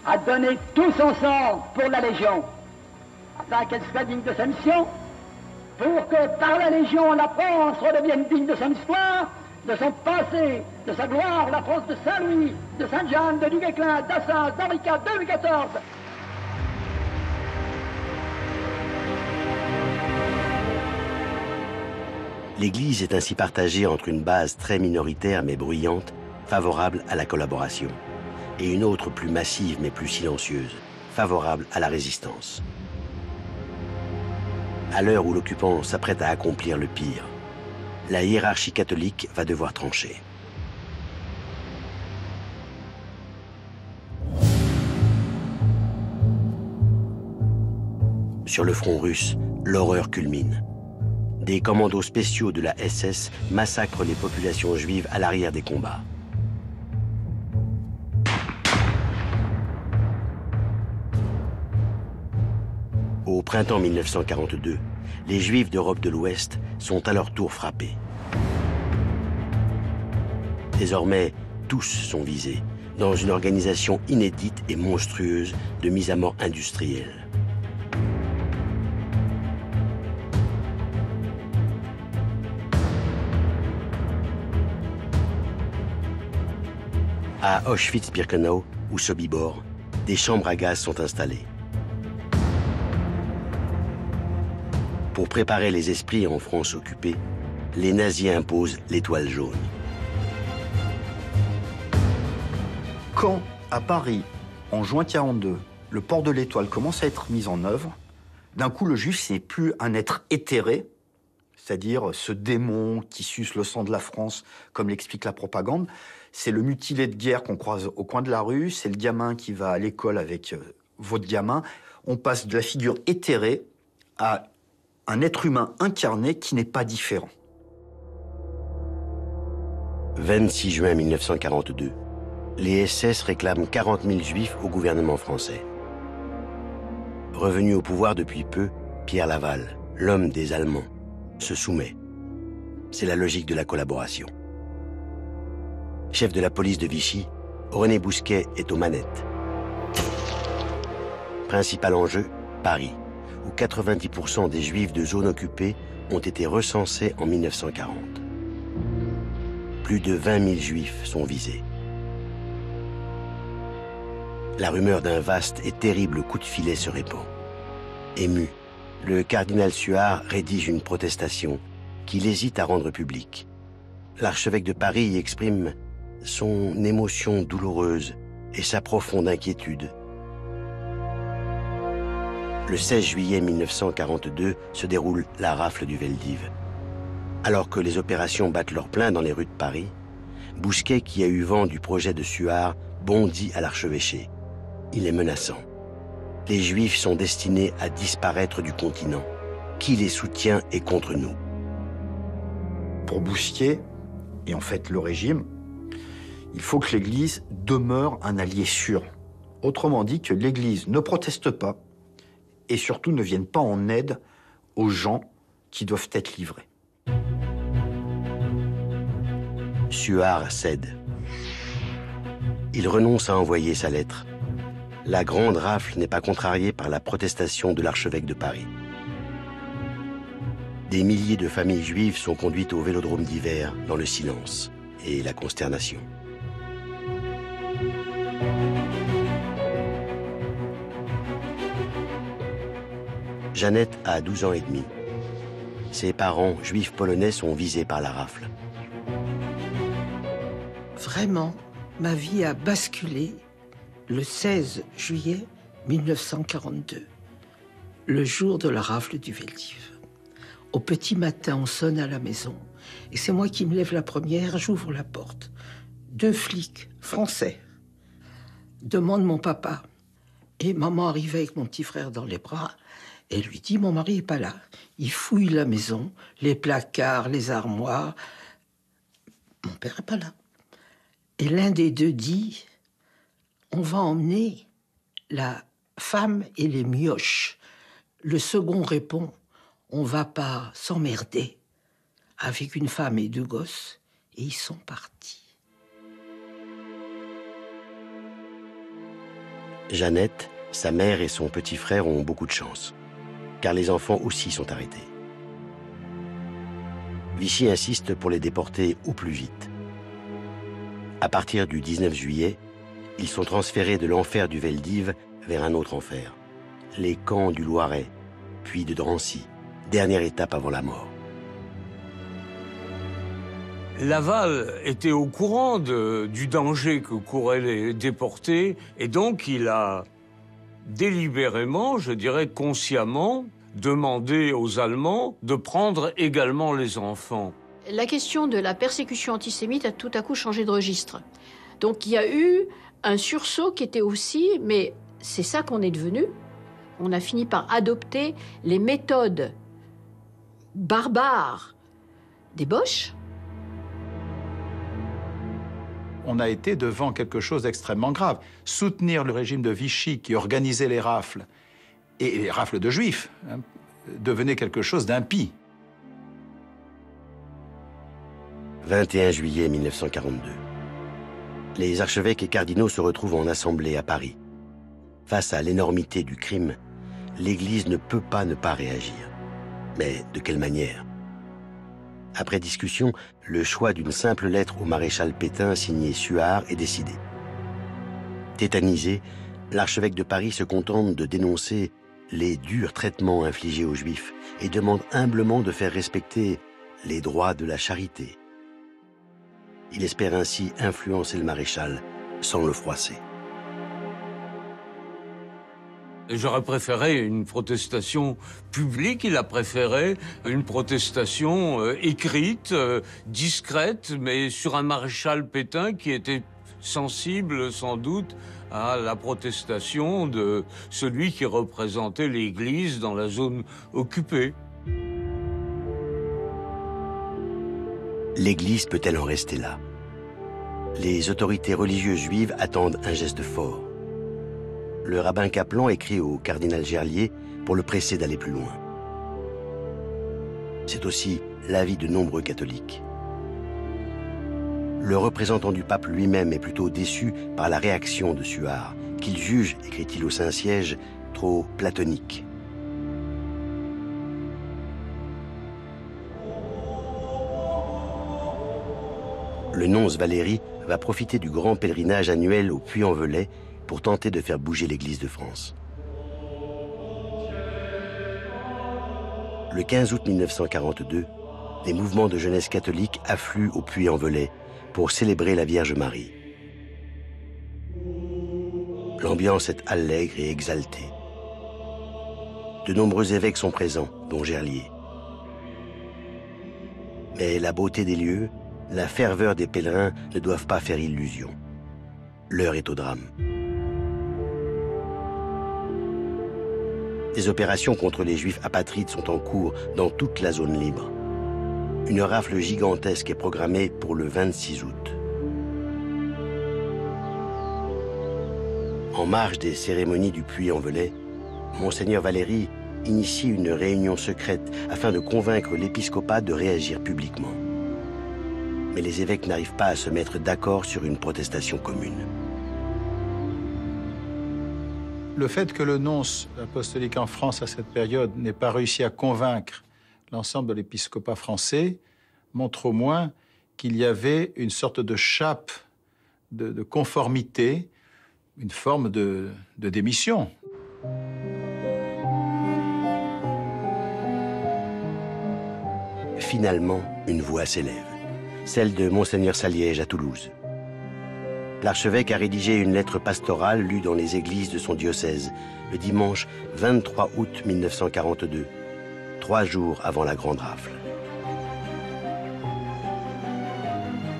à donner tout son sang pour la Légion, afin qu'elle soit digne de sa mission, pour que par la Légion, la France redevienne digne de son histoire, de son passé, de sa gloire, la France de Saint-Louis, de Sainte-Jeanne, de Duguesclin, d'Assas, d'Henri IV, de Louis XIV. L'Église est ainsi partagée entre une base très minoritaire mais bruyante, favorable à la collaboration, et une autre plus massive mais plus silencieuse, favorable à la résistance. À l'heure où l'occupant s'apprête à accomplir le pire, la hiérarchie catholique va devoir trancher. Sur le front russe, l'horreur culmine. Des commandos spéciaux de la SS massacrent les populations juives à l'arrière des combats. Au printemps 1942, les Juifs d'Europe de l'Ouest sont à leur tour frappés. Désormais, tous sont visés, dans une organisation inédite et monstrueuse de mise à mort industrielle. À Auschwitz-Birkenau ou Sobibor, des chambres à gaz sont installées. Pour préparer les esprits en France occupée, les nazis imposent l'étoile jaune. Quand, à Paris, en juin 1942, le port de l'étoile commence à être mis en œuvre, d'un coup, le juif, c'est plus un être éthéré, c'est-à-dire ce démon qui suce le sang de la France, comme l'explique la propagande. C'est le mutilé de guerre qu'on croise au coin de la rue, c'est le gamin qui va à l'école avec votre gamin. On passe de la figure éthérée à un être humain incarné qui n'est pas différent. 26 juin 1942, les SS réclament 40 000 juifs au gouvernement français. Revenu au pouvoir depuis peu, Pierre Laval, l'homme des Allemands, se soumet. C'est la logique de la collaboration. Chef de la police de Vichy, René Bousquet est aux manettes. Principal enjeu, Paris, où 90% des Juifs de zones occupées ont été recensés en 1940. Plus de 20 000 Juifs sont visés. La rumeur d'un vaste et terrible coup de filet se répand. Ému, le cardinal Suard rédige une protestation qu'il hésite à rendre publique. L'archevêque de Paris y exprime son émotion douloureuse et sa profonde inquiétude. Le 16 juillet 1942 se déroule la rafle du Veldiv. Alors que les opérations battent leur plein dans les rues de Paris, Bousquet, qui a eu vent du projet de Suard, bondit à l'archevêché. Il est menaçant. Les Juifs sont destinés à disparaître du continent. Qui les soutient est contre nous. Pour Bousquet, et en fait le régime, il faut que l'Église demeure un allié sûr. Autrement dit, que l'Église ne proteste pas et surtout ne vienne pas en aide aux gens qui doivent être livrés. Suard cède. Il renonce à envoyer sa lettre. La grande rafle n'est pas contrariée par la protestation de l'archevêque de Paris. Des milliers de familles juives sont conduites au vélodrome d'hiver dans le silence et la consternation. Jeannette a 12 ans et demi. Ses parents, juifs polonais, sont visés par la rafle. Vraiment, ma vie a basculé le 16 juillet 1942. le jour de la rafle du Veldiv. Au petit matin, on sonne à la maison. Et c'est moi qui me lève la première, j'ouvre la porte. 2 flics français demandent mon papa. Et maman arrive avec mon petit frère dans les bras et lui dit, mon mari n'est pas là. Il fouille la maison, les placards, les armoires. Mon père n'est pas là. Et l'un des deux dit, on va emmener la femme et les mioches. Le second répond, on va pas s'emmerder avec une femme et 2 gosses. Et ils sont partis. Jeannette, sa mère et son petit frère ont beaucoup de chance, car les enfants aussi sont arrêtés. Vichy insiste pour les déporter au plus vite. À partir du 19 juillet, ils sont transférés de l'enfer du Veldiv vers un autre enfer, les camps du Loiret, puis de Drancy, dernière étape avant la mort. Laval était au courant du danger que couraient les déportés, et donc il a délibérément, je dirais consciemment, demandé aux Allemands de prendre également les enfants. La question de la persécution antisémite a tout à coup changé de registre. Donc il y a eu un sursaut qui était aussi, mais c'est ça qu'on est devenu. On a fini par adopter les méthodes barbares des Boches. On a été devant quelque chose d'extrêmement grave. Soutenir le régime de Vichy qui organisait les rafles, et les rafles de juifs, devenait quelque chose d'impie. 21 juillet 1942. Les archevêques et cardinaux se retrouvent en assemblée à Paris. Face à l'énormité du crime, l'Église ne peut pas ne pas réagir. Mais de quelle manière? Après discussion, le choix d'une simple lettre au maréchal Pétain signée Suard est décidé. Tétanisé, l'archevêque de Paris se contente de dénoncer les durs traitements infligés aux Juifs et demande humblement de faire respecter les droits de la charité. Il espère ainsi influencer le maréchal sans le froisser. J'aurais préféré une protestation publique, il a préféré une protestation écrite, discrète, mais sur un maréchal Pétain qui était sensible sans doute à la protestation de celui qui représentait l'Église dans la zone occupée. L'Église peut-elle en rester là? Les autorités religieuses juives attendent un geste fort. Le rabbin Kaplan écrit au cardinal Gerlier pour le presser d'aller plus loin. C'est aussi l'avis de nombreux catholiques. Le représentant du pape lui-même est plutôt déçu par la réaction de Suard, qu'il juge, écrit-il au Saint-Siège, trop platonique. Le nonce Valéry va profiter du grand pèlerinage annuel au Puy-en-Velay pour tenter de faire bouger l'Église de France. Le 15 août 1942, les mouvements de jeunesse catholique affluent au Puy-en-Velay pour célébrer la Vierge Marie. L'ambiance est allègre et exaltée. De nombreux évêques sont présents, dont Gerlier. Mais la beauté des lieux, la ferveur des pèlerins ne doivent pas faire illusion. L'heure est au drame. Des opérations contre les Juifs apatrides sont en cours dans toute la zone libre. Une rafle gigantesque est programmée pour le 26 août. En marge des cérémonies du Puy-en-Velay, Monseigneur Valéry initie une réunion secrète afin de convaincre l'épiscopat de réagir publiquement. Mais les évêques n'arrivent pas à se mettre d'accord sur une protestation commune. Le fait que le nonce apostolique en France à cette période n'ait pas réussi à convaincre l'ensemble de l'épiscopat français montre au moins qu'il y avait une sorte de chape de conformité, une forme de démission. Finalement, une voix s'élève, celle de Monseigneur Saliège à Toulouse. L'archevêque a rédigé une lettre pastorale lue dans les églises de son diocèse le dimanche 23 août 1942, 3 jours avant la grande rafle.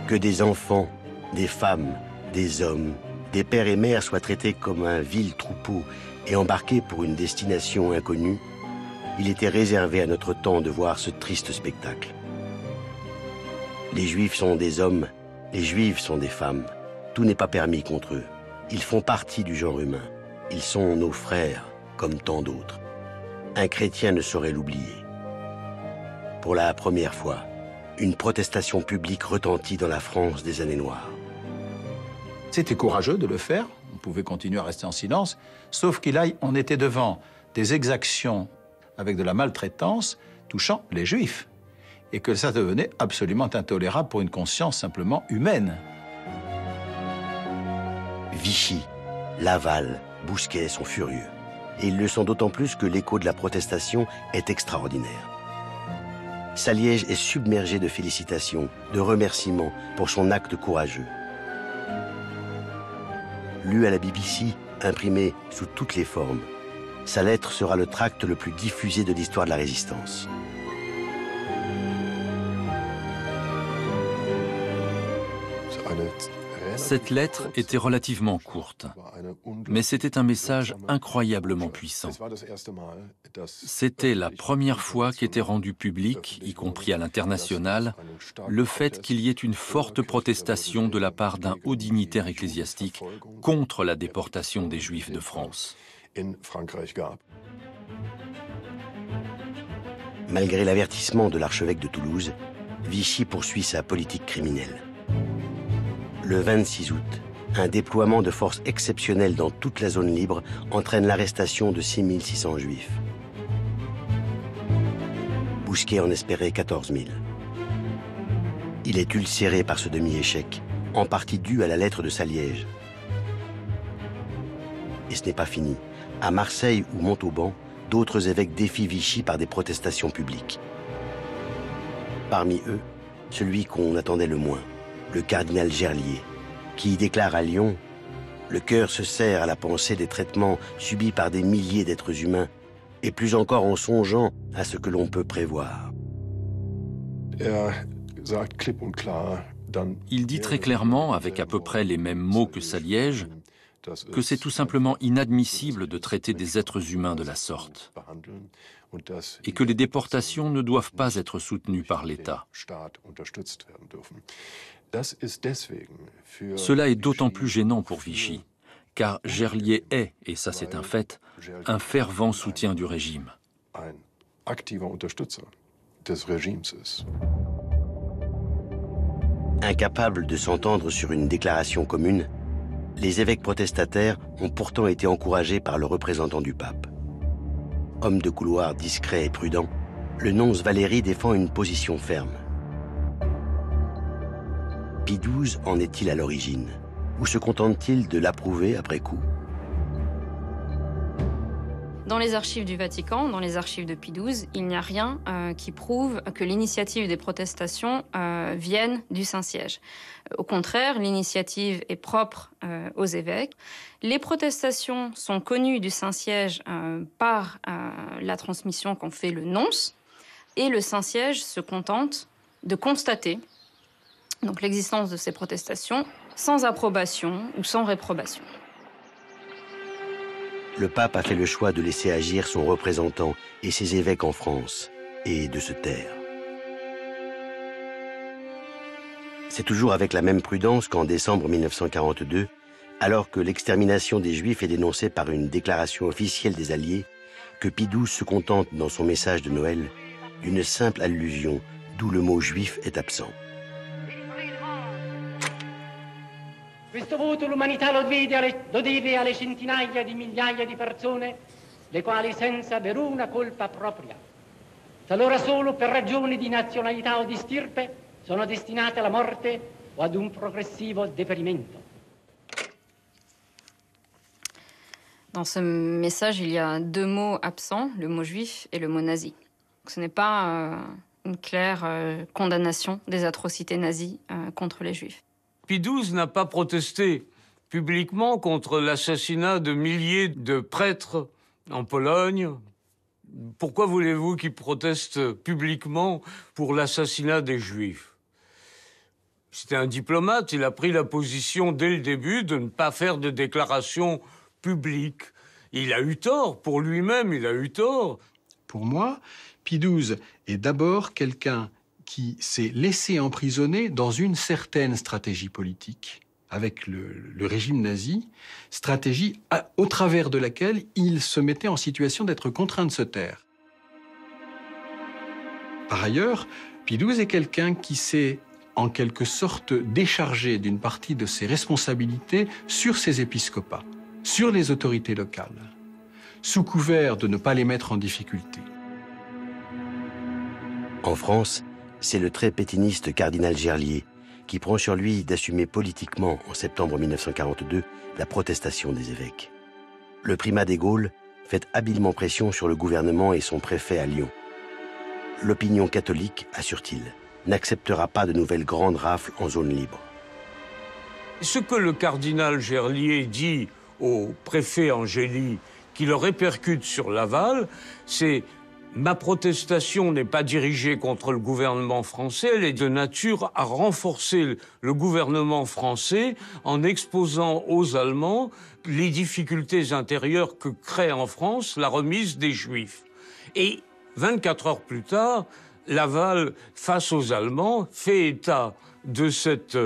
Que des enfants, des femmes, des hommes, des pères et mères soient traités comme un vil troupeau et embarqués pour une destination inconnue, il était réservé à notre temps de voir ce triste spectacle. Les Juifs sont des hommes, les Juives sont des femmes. Tout n'est pas permis contre eux. Ils font partie du genre humain. Ils sont nos frères, comme tant d'autres. Un chrétien ne saurait l'oublier. Pour la première fois, une protestation publique retentit dans la France des années noires. C'était courageux de le faire. On pouvait continuer à rester en silence. Sauf qu'on était devant des exactions avec de la maltraitance touchant les Juifs. Et que ça devenait absolument intolérable pour une conscience simplement humaine. Vichy, Laval, Bousquet sont furieux. Et ils le sont d'autant plus que l'écho de la protestation est extraordinaire. Saliège est submergé de félicitations, de remerciements pour son acte courageux. Lu à la BBC, imprimé sous toutes les formes, sa lettre sera le tract le plus diffusé de l'histoire de la résistance. Cette lettre était relativement courte, mais c'était un message incroyablement puissant. C'était la première fois qu'était rendu public, y compris à l'international, le fait qu'il y ait une forte protestation de la part d'un haut dignitaire ecclésiastique contre la déportation des Juifs de France. Malgré l'avertissement de l'archevêque de Toulouse, Vichy poursuit sa politique criminelle. Le 26 août, un déploiement de forces exceptionnelles dans toute la zone libre entraîne l'arrestation de 6600 Juifs. Bousquet en espérait 14 000. Il est ulcéré par ce demi-échec, en partie dû à la lettre de Saliège. Et ce n'est pas fini. À Marseille ou Montauban, d'autres évêques défient Vichy par des protestations publiques. Parmi eux, celui qu'on attendait le moins, le cardinal Gerlier, qui déclare à Lyon « Le cœur se serre à la pensée des traitements subis par des milliers d'êtres humains, et plus encore en songeant à ce que l'on peut prévoir. » Il dit très clairement, avec à peu près les mêmes mots que Saliège, que c'est tout simplement inadmissible de traiter des êtres humains de la sorte, et que les déportations ne doivent pas être soutenues par l'État. Cela est d'autant plus gênant pour Vichy, car Gerlier est, et ça c'est un fait, un fervent soutien du régime. Incapables de s'entendre sur une déclaration commune, les évêques protestataires ont pourtant été encouragés par le représentant du pape. Homme de couloir discret et prudent, le nonce Valéry défend une position ferme. Pie XII en est-il à l'origine? Ou se contente-t-il de l'approuver après coup? Dans les archives du Vatican, dans les archives de Pie XII, il n'y a rien qui prouve que l'initiative des protestations vienne du Saint-Siège. Au contraire, l'initiative est propre aux évêques. Les protestations sont connues du Saint-Siège par la transmission qu'en fait le nonce, et le Saint-Siège se contente de constater donc l'existence de ces protestations sans approbation ou sans réprobation. Le pape a fait le choix de laisser agir son représentant et ses évêques en France, et de se taire. C'est toujours avec la même prudence qu'en décembre 1942, alors que l'extermination des Juifs est dénoncée par une déclaration officielle des Alliés, que Pie XII se contente dans son message de Noël d'une simple allusion, d'où le mot juif est absent. Questo voto l'umanità lo deve alle centinaia di migliaia di persone, le quali senza veruna colpa propria, talora solo per ragioni di nazionalità o di stirpe, sono destinate alla morte o ad un progressivo deperimento. Dans ce message, il y a deux mots absents, le mot juif et le mot nazi. Ce n'est pas une claire condamnation des atrocités nazies contre les Juifs. Pie XII n'a pas protesté publiquement contre l'assassinat de milliers de prêtres en Pologne. Pourquoi voulez-vous qu'il proteste publiquement pour l'assassinat des Juifs? C'était un diplomate, il a pris la position dès le début de ne pas faire de déclaration publique. Il a eu tort, pour lui-même, il a eu tort. Pour moi, Pie XII est d'abord quelqu'un qui s'est laissé emprisonner dans une certaine stratégie politique avec le régime nazi, stratégie au travers de laquelle il se mettait en situation d'être contraint de se taire. Par ailleurs, Pie XII est quelqu'un qui s'est en quelque sorte déchargé d'une partie de ses responsabilités sur ses épiscopats, sur les autorités locales, sous couvert de ne pas les mettre en difficulté. En France, c'est le très pétiniste cardinal Gerlier qui prend sur lui d'assumer politiquement, en septembre 1942, la protestation des évêques. Le primat des Gaules fait habilement pression sur le gouvernement et son préfet à Lyon. L'opinion catholique, assure-t-il, n'acceptera pas de nouvelles grandes rafles en zone libre. Ce que le cardinal Gerlier dit au préfet Angély, qui le répercute sur Laval, c'est « Ma protestation n'est pas dirigée contre le gouvernement français, elle est de nature à renforcer le gouvernement français en exposant aux Allemands les difficultés intérieures que crée en France la remise des Juifs. » Et 24 heures plus tard, Laval, face aux Allemands, fait état de cette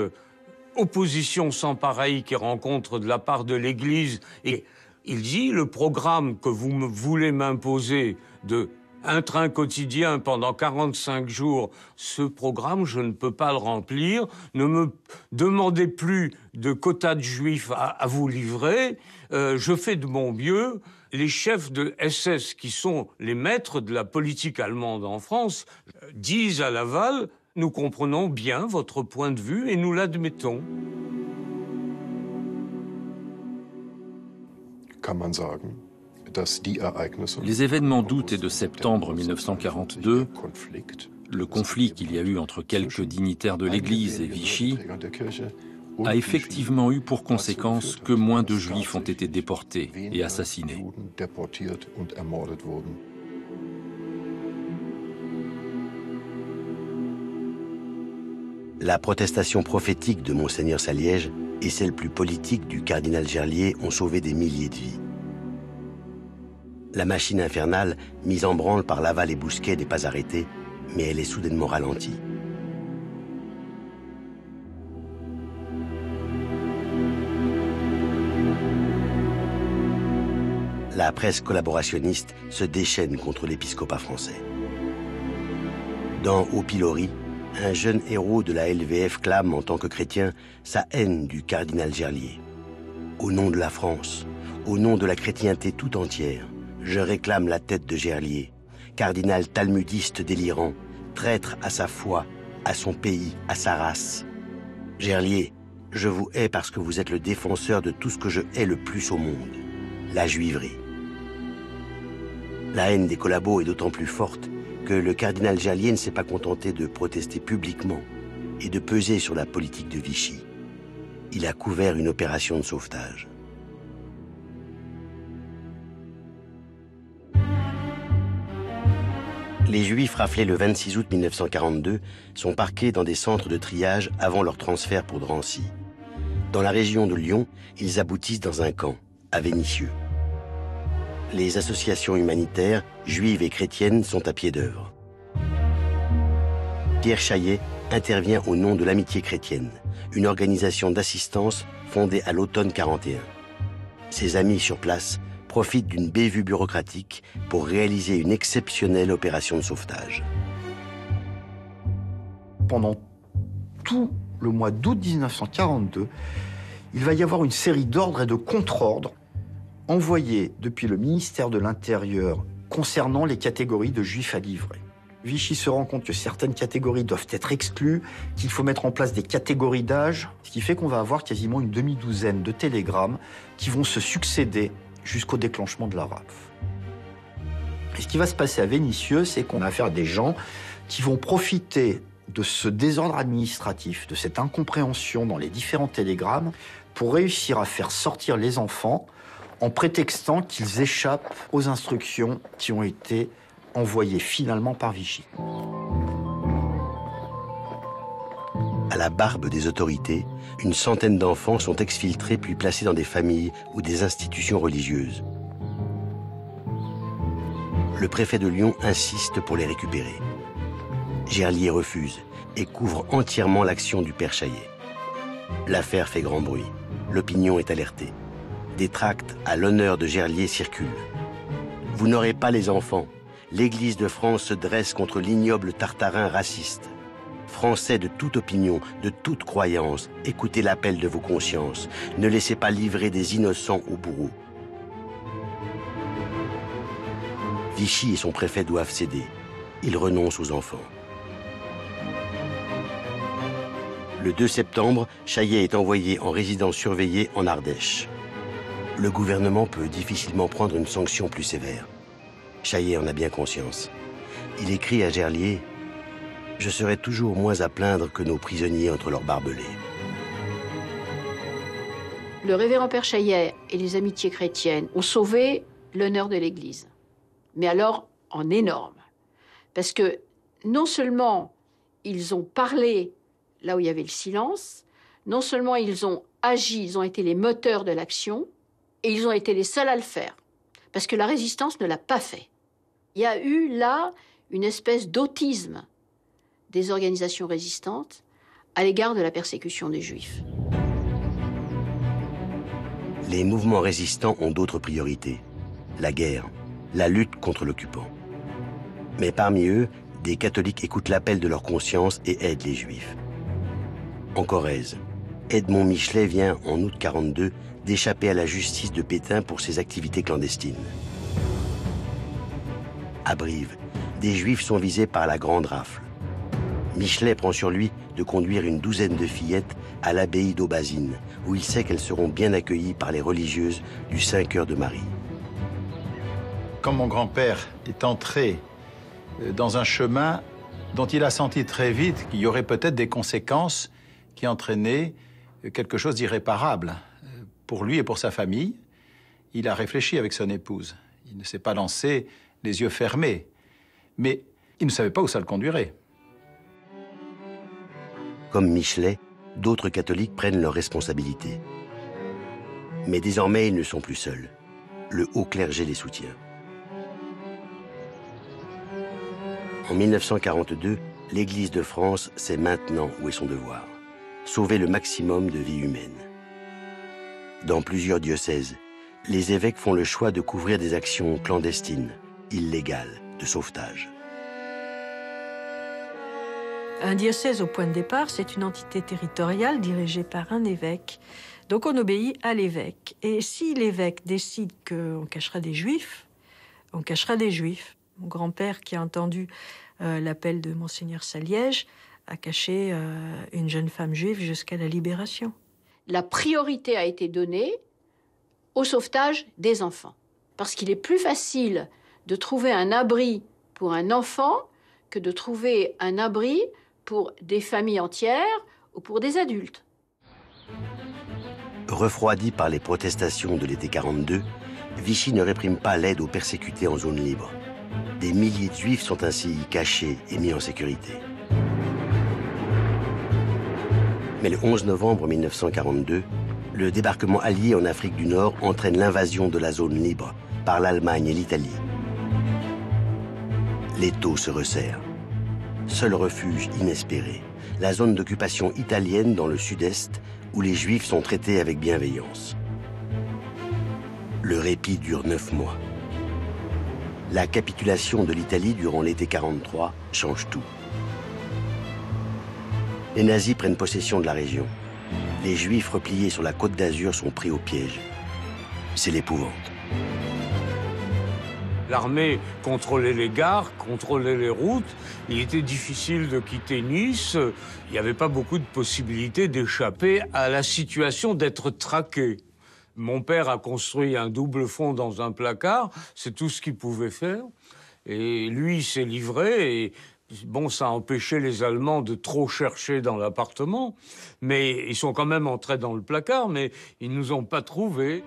opposition sans pareil qu'il rencontre de la part de l'Église. Et il dit, le programme que vous voulez m'imposer de un train quotidien pendant 45 jours, ce programme, je ne peux pas le remplir. Ne me demandez plus de quotas de Juifs à vous livrer. Je fais de mon mieux. Les chefs de SS, qui sont les maîtres de la politique allemande en France, disent à Laval, nous comprenons bien votre point de vue et nous l'admettons. Les événements d'août et de septembre 1942, le conflit qu'il y a eu entre quelques dignitaires de l'Église et Vichy, a effectivement eu pour conséquence que moins de Juifs ont été déportés et assassinés. La protestation prophétique de Monseigneur Saliège et celle plus politique du cardinal Gerlier ont sauvé des milliers de vies. La machine infernale, mise en branle par Laval et Bousquet, n'est pas arrêtée, mais elle est soudainement ralentie. La presse collaborationniste se déchaîne contre l'épiscopat français. Dans Au pilori, un jeune héros de la LVF clame en tant que chrétien sa haine du cardinal Gerlier. Au nom de la France, au nom de la chrétienté tout entière, je réclame la tête de Gerlier, cardinal talmudiste délirant, traître à sa foi, à son pays, à sa race. Gerlier, je vous hais parce que vous êtes le défenseur de tout ce que je hais le plus au monde, la juiverie. La haine des collabos est d'autant plus forte que le cardinal Gerlier ne s'est pas contenté de protester publiquement et de peser sur la politique de Vichy. Il a couvert une opération de sauvetage. Les Juifs raflés le 26 août 1942 sont parqués dans des centres de triage avant leur transfert pour Drancy. Dans la région de Lyon, ils aboutissent dans un camp, à Vénissieux. Les associations humanitaires, juives et chrétiennes, sont à pied d'œuvre. Pierre Chaillet intervient au nom de l'Amitié chrétienne, une organisation d'assistance fondée à l'automne 41. Ses amis sur place profitent d'une bévue bureaucratique pour réaliser une exceptionnelle opération de sauvetage. Pendant tout le mois d'août 1942, il va y avoir une série d'ordres et de contre-ordres envoyés depuis le ministère de l'Intérieur concernant les catégories de juifs à livrer. Vichy se rend compte que certaines catégories doivent être exclues, qu'il faut mettre en place des catégories d'âge, ce qui fait qu'on va avoir quasiment une demi-douzaine de télégrammes qui vont se succéder jusqu'au déclenchement de la rafle. Et ce qui va se passer à Vénissieux, c'est qu'on a affaire à des gens qui vont profiter de ce désordre administratif, de cette incompréhension dans les différents télégrammes, pour réussir à faire sortir les enfants en prétextant qu'ils échappent aux instructions qui ont été envoyées finalement par Vichy. À la barbe des autorités, une centaine d'enfants sont exfiltrés puis placés dans des familles ou des institutions religieuses. Le préfet de Lyon insiste pour les récupérer. Gerlier refuse et couvre entièrement l'action du père Chaillet. L'affaire fait grand bruit. L'opinion est alertée. Des tracts à l'honneur de Gerlier circulent. Vous n'aurez pas les enfants. L'Église de France se dresse contre l'ignoble Tartarin raciste. Français de toute opinion, de toute croyance, écoutez l'appel de vos consciences. Ne laissez pas livrer des innocents aux bourreaux. Vichy et son préfet doivent céder. Ils renoncent aux enfants. Le 2 septembre, Chaillet est envoyé en résidence surveillée en Ardèche. Le gouvernement peut difficilement prendre une sanction plus sévère. Chaillet en a bien conscience. Il écrit à Gerlier « Je serai toujours moins à plaindre que nos prisonniers entre leurs barbelés. » Le révérend père Chaillet et les Amitiés chrétiennes ont sauvé l'honneur de l'Église. Mais alors, en énorme. Parce que non seulement ils ont parlé là où il y avait le silence, non seulement ils ont agi, ils ont été les moteurs de l'action, et ils ont été les seuls à le faire. Parce que la résistance ne l'a pas fait. Il y a eu là une espèce d'autisme des organisations résistantes à l'égard de la persécution des Juifs. Les mouvements résistants ont d'autres priorités. La guerre, la lutte contre l'occupant. Mais parmi eux, des catholiques écoutent l'appel de leur conscience et aident les Juifs. En Corrèze, Edmond Michelet vient, en août 1942, d'échapper à la justice de Pétain pour ses activités clandestines. À Brive, des Juifs sont visés par la grande rafle. Michelet prend sur lui de conduire une douzaine de fillettes à l'abbaye d'Aubazine, où il sait qu'elles seront bien accueillies par les religieuses du Saint-Cœur de Marie. Quand mon grand-père est entré dans un chemin dont il a senti très vite qu'il y aurait peut-être des conséquences qui entraînaient quelque chose d'irréparable pour lui et pour sa famille, il a réfléchi avec son épouse. Il ne s'est pas lancé les yeux fermés, mais il ne savait pas où ça le conduirait. Comme Michelet, d'autres catholiques prennent leurs responsabilités. Mais désormais, ils ne sont plus seuls. Le haut clergé les soutient. En 1942, l'Église de France sait maintenant où est son devoir. Sauver le maximum de vies humaines. Dans plusieurs diocèses, les évêques font le choix de couvrir des actions clandestines, illégales, de sauvetage. Un diocèse au point de départ, c'est une entité territoriale dirigée par un évêque. Donc on obéit à l'évêque. Et si l'évêque décide qu'on cachera des Juifs, on cachera des Juifs. Mon grand-père, qui a entendu l'appel de Monseigneur Saliège, a caché une jeune femme juive jusqu'à la libération. La priorité a été donnée au sauvetage des enfants. Parce qu'il est plus facile de trouver un abri pour un enfant que de trouver un abri pour des familles entières ou pour des adultes. Refroidi par les protestations de l'été 42, Vichy ne réprime pas l'aide aux persécutés en zone libre. Des milliers de Juifs sont ainsi cachés et mis en sécurité. Mais le 11 novembre 1942, le débarquement allié en Afrique du Nord entraîne l'invasion de la zone libre par l'Allemagne et l'Italie. L'étau se resserre. Seul refuge inespéré, la zone d'occupation italienne dans le sud-est où les Juifs sont traités avec bienveillance. Le répit dure 9 mois. La capitulation de l'Italie durant l'été 43 change tout. Les nazis prennent possession de la région. Les Juifs repliés sur la Côte d'Azur sont pris au piège. C'est l'épouvante. L'armée contrôlait les gares, contrôlait les routes. Il était difficile de quitter Nice. Il n'y avait pas beaucoup de possibilités d'échapper à la situation d'être traqué. Mon père a construit un double fond dans un placard. C'est tout ce qu'il pouvait faire. Et lui, il s'est livré. Et Bon, ça a empêché les Allemands de trop chercher dans l'appartement, mais ils sont quand même entrés dans le placard, mais ils nous ont pas trouvés.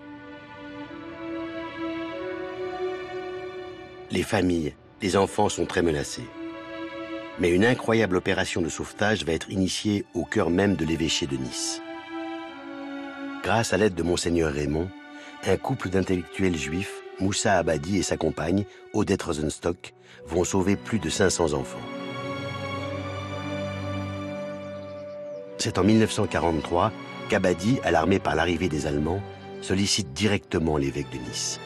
Les familles, les enfants sont très menacés. Mais une incroyable opération de sauvetage va être initiée au cœur même de l'évêché de Nice. Grâce à l'aide de Monseigneur Raymond, un couple d'intellectuels juifs, Moussa Abadi et sa compagne, Odette Rosenstock, vont sauver plus de 500 enfants. C'est en 1943 qu'Abadi, alarmé par l'arrivée des Allemands, sollicite directement l'évêque de Nice.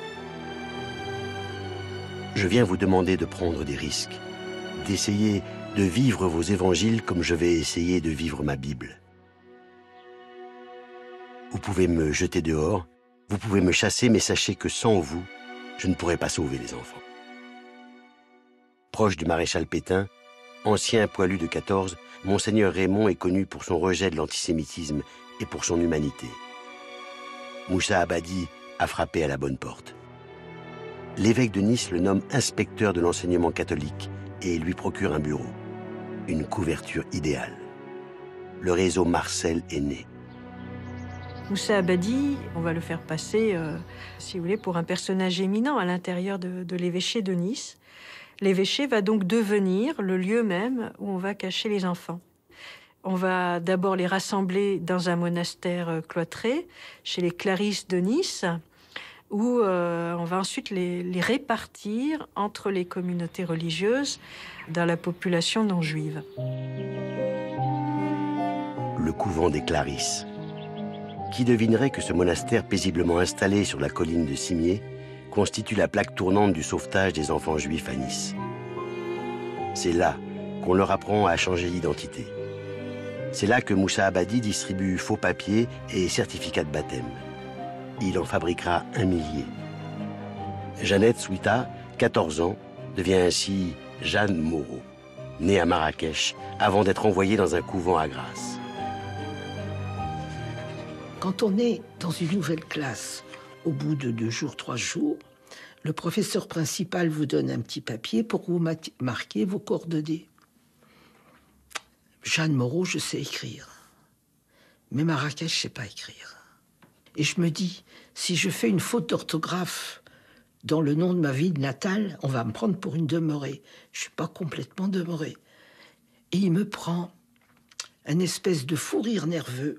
Je viens vous demander de prendre des risques, d'essayer de vivre vos évangiles comme je vais essayer de vivre ma Bible. Vous pouvez me jeter dehors, vous pouvez me chasser, mais sachez que sans vous, je ne pourrai pas sauver les enfants. Proche du maréchal Pétain, ancien poilu de 14, Monseigneur Raymond est connu pour son rejet de l'antisémitisme et pour son humanité. Moussa Abadi a frappé à la bonne porte. L'évêque de Nice le nomme inspecteur de l'enseignement catholique et lui procure un bureau. Une couverture idéale. Le réseau Marcel est né. Moussa Abadi, on va le faire passer, si vous voulez, pour un personnage éminent à l'intérieur de l'évêché de Nice. L'évêché va donc devenir le lieu même où on va cacher les enfants. On va d'abord les rassembler dans un monastère cloîtré, chez les Clarisses de Nice, où on va ensuite les répartir entre les communautés religieuses dans la population non juive. Le couvent des Clarisses. Qui devinerait que ce monastère paisiblement installé sur la colline de Cimier constitue la plaque tournante du sauvetage des enfants juifs à Nice. C'est là qu'on leur apprend à changer d'identité. C'est là que Moussa Abadi distribue faux papiers et certificats de baptême. Il en fabriquera 1 millier. Jeannette Souita, 14 ans, devient ainsi Jeanne Moreau, née à Marrakech, avant d'être envoyée dans un couvent à Grasse. Quand on est dans une nouvelle classe, au bout de 2 jours, 3 jours, le professeur principal vous donne un petit papier pour vous marquer vos coordonnées. Jeanne Moreau, je sais écrire. Mais Marrakech, je ne sais pas écrire. Et je me dis, si je fais une faute d'orthographe dans le nom de ma ville natale, on va me prendre pour une demeurée. Je ne suis pas complètement demeurée. Et il me prend un espèce de fou rire nerveux.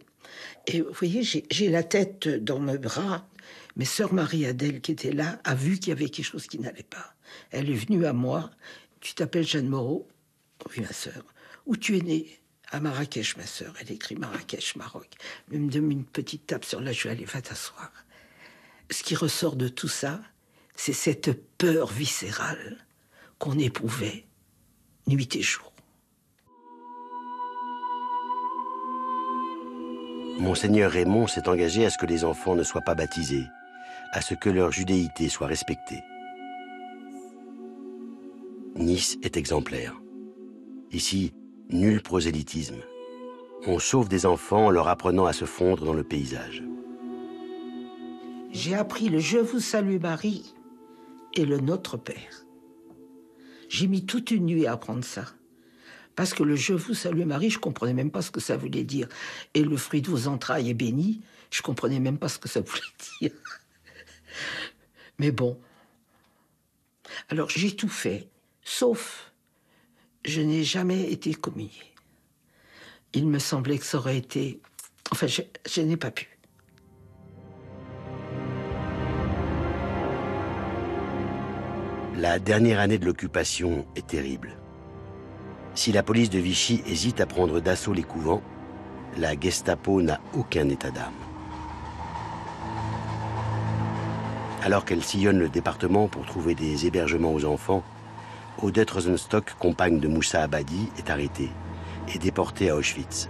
Et vous voyez, j'ai la tête dans mes bras. Mais sœur Marie-Adèle, qui était là, a vu qu'il y avait quelque chose qui n'allait pas. Elle est venue à moi. Tu t'appelles Jeanne Moreau? Oui, ma sœur. Où tu es née? À Marrakech, ma sœur. Elle écrit Marrakech, Maroc. Elle me donne une petite tape sur la joue. Allez, va t'asseoir. Ce qui ressort de tout ça, c'est cette peur viscérale qu'on éprouvait nuit et jour. Monseigneur Raymond s'est engagé à ce que les enfants ne soient pas baptisés, à ce que leur judéité soit respectée. Nice est exemplaire. Ici, nul prosélytisme. On sauve des enfants en leur apprenant à se fondre dans le paysage. J'ai appris le « Je vous salue Marie » et le « Notre Père ». J'ai mis toute une nuit à apprendre ça. Parce que le « Je vous salue Marie », je ne comprenais même pas ce que ça voulait dire. Et le fruit de vos entrailles est béni, je ne comprenais même pas ce que ça voulait dire. Mais bon. Alors j'ai tout fait, sauf je n'ai jamais été communiée. Il me semblait que ça aurait été... Enfin, je n'ai pas pu. La dernière année de l'occupation est terrible. Si la police de Vichy hésite à prendre d'assaut les couvents, la Gestapo n'a aucun état d'âme. Alors qu'elle sillonne le département pour trouver des hébergements aux enfants, Odette Rosenstock, compagne de Moussa Abadi, est arrêtée et déportée à Auschwitz.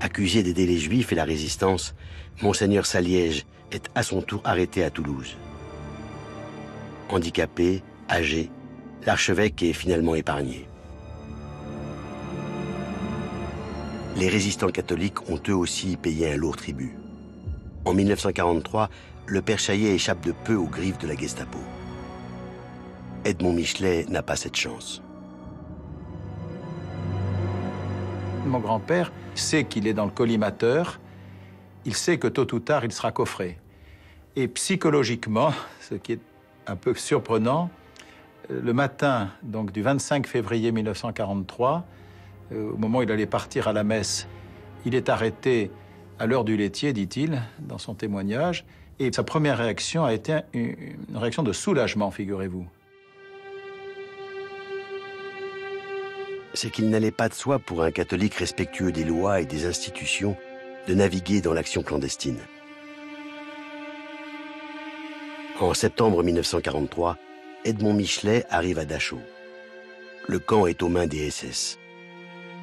Accusé d'aider les Juifs et la résistance, Monseigneur Saliège est à son tour arrêté à Toulouse. Handicapé, âgé, l'archevêque est finalement épargné. Les résistants catholiques ont eux aussi payé un lourd tribut. En 1943, le père Chaillet échappe de peu aux griffes de la Gestapo. Edmond Michelet n'a pas cette chance. Mon grand-père sait qu'il est dans le collimateur, il sait que tôt ou tard, il sera coffré. Et psychologiquement, ce qui est un peu surprenant, le matin donc, du 25 février 1943, au moment où il allait partir à la messe, il est arrêté à l'heure du laitier, dit-il, dans son témoignage, et sa première réaction a été une réaction de soulagement, figurez-vous. C'est qu'il n'allait pas de soi pour un catholique respectueux des lois et des institutions de naviguer dans l'action clandestine. En septembre 1943, Edmond Michelet arrive à Dachau. Le camp est aux mains des SS.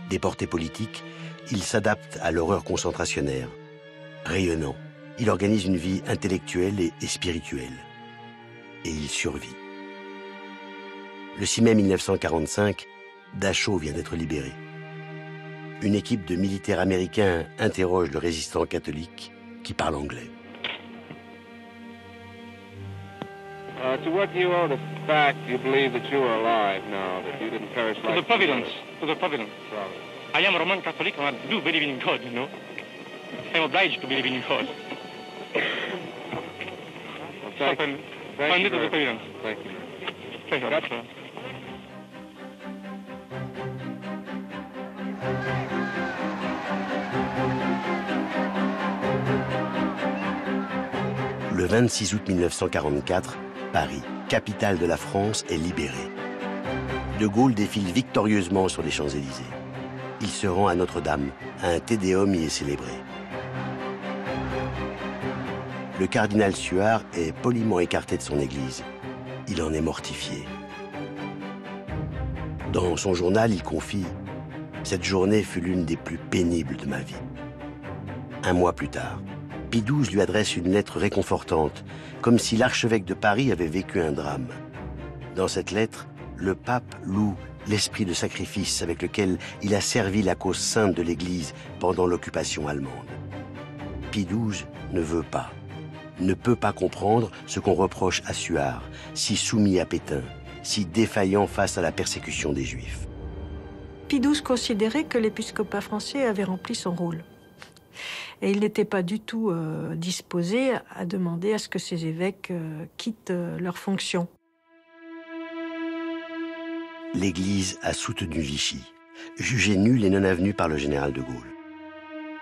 Déporté politique, il s'adapte à l'horreur concentrationnaire. Rayonnant, il organise une vie intellectuelle et spirituelle. Et il survit. Le 6 mai 1945, Dachau vient d'être libéré. Une équipe de militaires américains interroge le résistant catholique qui parle anglais. To what do you owe the fact you believe that you are alive now, that you didn't perish like... To the Providence, to the Providence. I am a Roman Catholic and I do believe in God, you know. I'm obliged to believe in God. Well, thank you. Thank you. Thank you. Thank you. Le 26 août 1944, Paris, capitale de la France, est libérée. De Gaulle défile victorieusement sur les Champs-Élysées. Il se rend à Notre-Dame, un tédéum y est célébré. Le cardinal Suard est poliment écarté de son église. Il en est mortifié. Dans son journal, il confie « Cette journée fut l'une des plus pénibles de ma vie ». Un mois plus tard, Pie XII lui adresse une lettre réconfortante, comme si l'archevêque de Paris avait vécu un drame. Dans cette lettre, le pape loue l'esprit de sacrifice avec lequel il a servi la cause sainte de l'Église pendant l'occupation allemande. Pie XII ne veut pas, ne peut pas comprendre ce qu'on reproche à Suard, si soumis à Pétain, si défaillant face à la persécution des Juifs. Pie XII considérait que l'épiscopat français avait rempli son rôle. Et il n'était pas du tout disposé à demander à ce que ces évêques quittent leurs fonctions. L'Église a soutenu Vichy, jugé nul et non avenu par le général de Gaulle.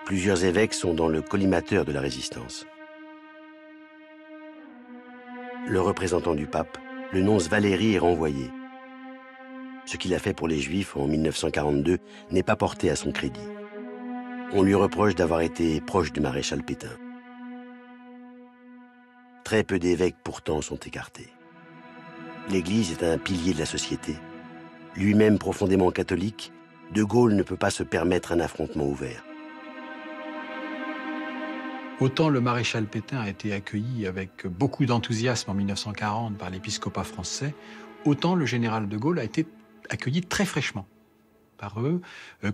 Plusieurs évêques sont dans le collimateur de la résistance. Le représentant du pape, le nonce Valéry, est renvoyé. Ce qu'il a fait pour les Juifs en 1942 n'est pas porté à son crédit. On lui reproche d'avoir été proche du maréchal Pétain. Très peu d'évêques pourtant sont écartés. L'Église est un pilier de la société. Lui-même profondément catholique, de Gaulle ne peut pas se permettre un affrontement ouvert. Autant le maréchal Pétain a été accueilli avec beaucoup d'enthousiasme en 1940 par l'épiscopat français, autant le général de Gaulle a été accueilli très fraîchement par eux,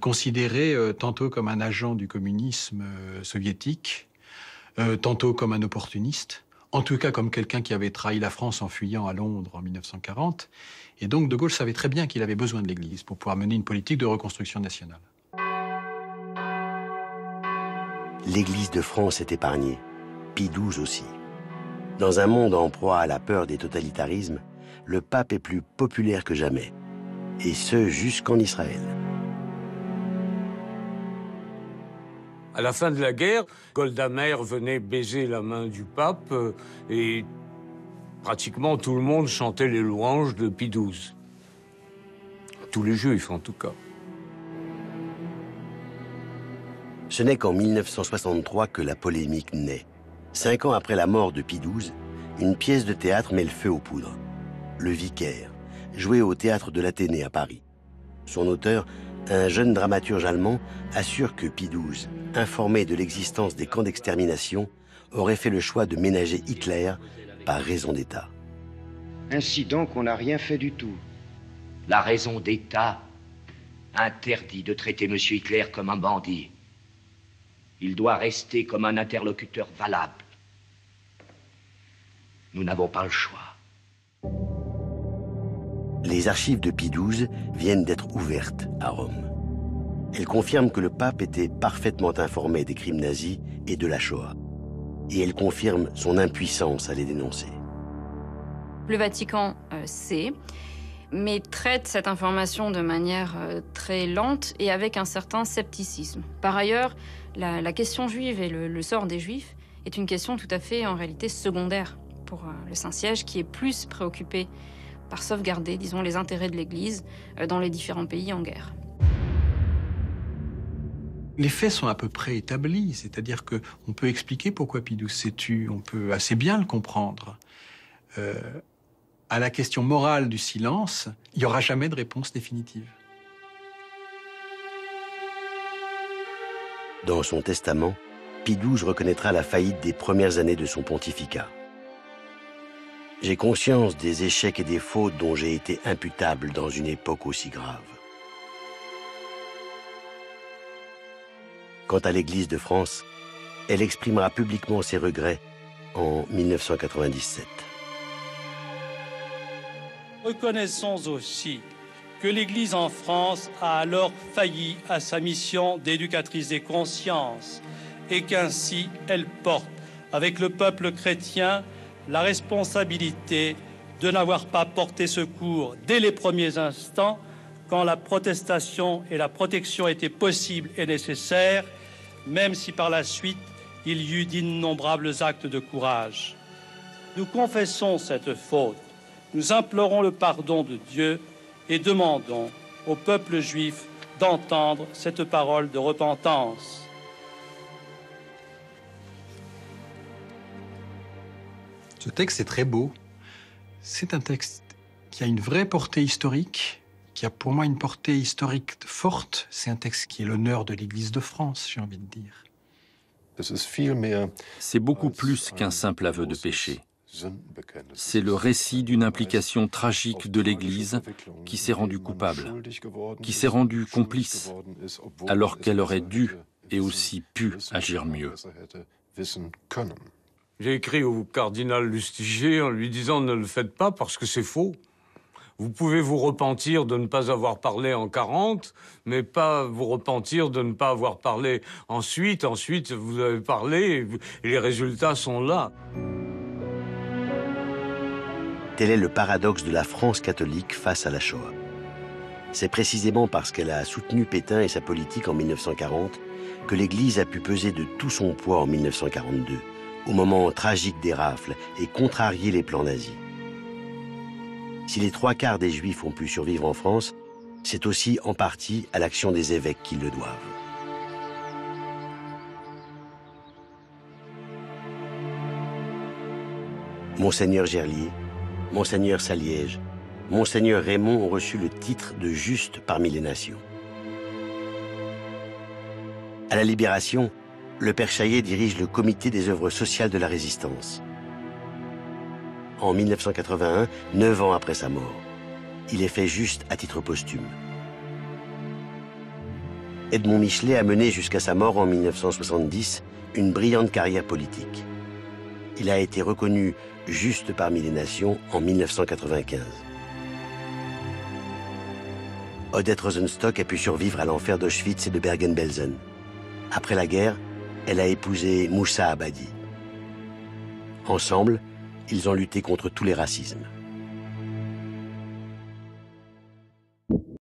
considéré tantôt comme un agent du communisme soviétique, tantôt comme un opportuniste, en tout cas comme quelqu'un qui avait trahi la France en fuyant à Londres en 1940. Et donc de Gaulle savait très bien qu'il avait besoin de l'Église pour pouvoir mener une politique de reconstruction nationale. L'Église de France est épargnée, Pie XII aussi. Dans un monde en proie à la peur des totalitarismes, le pape est plus populaire que jamais. Et ce, jusqu'en Israël. À la fin de la guerre, Golda Meir venait baiser la main du pape et pratiquement tout le monde chantait les louanges de Pie XII. Tous les juifs, en tout cas. Ce n'est qu'en 1963 que la polémique naît. 5 ans après la mort de Pie XII, une pièce de théâtre met le feu aux poudres. Le Vicaire, joué au théâtre de l'Athénée à Paris. Son auteur, un jeune dramaturge allemand, assure que Pie XII, informé de l'existence des camps d'extermination, aurait fait le choix de ménager Hitler par raison d'État. Ainsi donc, on n'a rien fait du tout. La raison d'État interdit de traiter M. Hitler comme un bandit. Il doit rester comme un interlocuteur valable. Nous n'avons pas le choix. les archives de Pie XII viennent d'être ouvertes à Rome. Elles confirment que le pape était parfaitement informé des crimes nazis et de la Shoah. Et elles confirment son impuissance à les dénoncer. Le Vatican sait, mais traite cette information de manière très lente et avec un certain scepticisme. Par ailleurs, la question juive et le sort des Juifs est une question tout à fait, en réalité, secondaire pour le Saint-Siège, qui est plus préoccupé par sauvegarder, disons, les intérêts de l'Église dans les différents pays en guerre. Les faits sont à peu près établis, c'est-à-dire qu'on peut expliquer pourquoi Pie XII s'est tué, on peut assez bien le comprendre. À la question morale du silence, il n'y aura jamais de réponse définitive. Dans son testament, Pie XII reconnaîtra la faillite des premières années de son pontificat. J'ai conscience des échecs et des fautes dont j'ai été imputable dans une époque aussi grave. Quant à l'Église de France, elle exprimera publiquement ses regrets en 1997. Reconnaissons aussi que l'Église en France a alors failli à sa mission d'éducatrice des consciences et qu'ainsi elle porte, avec le peuple chrétien, la responsabilité de n'avoir pas porté secours dès les premiers instants, quand la protestation et la protection étaient possibles et nécessaires, même si par la suite il y eut d'innombrables actes de courage. Nous confessons cette faute, nous implorons le pardon de Dieu et demandons au peuple juif d'entendre cette parole de repentance. Ce texte est très beau. C'est un texte qui a une vraie portée historique, qui a pour moi une portée historique forte. C'est un texte qui est l'honneur de l'Église de France, j'ai envie de dire. C'est beaucoup plus qu'un simple aveu de péché. C'est le récit d'une implication tragique de l'Église qui s'est rendue coupable, qui s'est rendue complice, alors qu'elle aurait dû et aussi pu agir mieux. J'ai écrit au cardinal Lustiger en lui disant « Ne le faites pas parce que c'est faux. Vous pouvez vous repentir de ne pas avoir parlé en 40, mais pas vous repentir de ne pas avoir parlé ensuite. Ensuite, vous avez parlé et les résultats sont là. » Tel est le paradoxe de la France catholique face à la Shoah. C'est précisément parce qu'elle a soutenu Pétain et sa politique en 1940 que l'Église a pu peser de tout son poids en 1942, au moment tragique des rafles, et contrarier les plans nazis. Si les 3/4 des Juifs ont pu survivre en France, c'est aussi en partie à l'action des évêques qu'ils le doivent. Monseigneur Gerlier, Monseigneur Saliège, Monseigneur Raymond ont reçu le titre de juste parmi les nations. À la Libération, le père Chaillet dirige le comité des œuvres sociales de la Résistance. En 1981, 9 ans après sa mort, il est fait juste à titre posthume. Edmond Michelet a mené jusqu'à sa mort en 1970 une brillante carrière politique. Il a été reconnu juste parmi les nations en 1995. Odette Rosenstock a pu survivre à l'enfer d'Auschwitz et de Bergen-Belsen. Après la guerre, elle a épousé Moussa Abadi. Ensemble, ils ont lutté contre tous les racismes.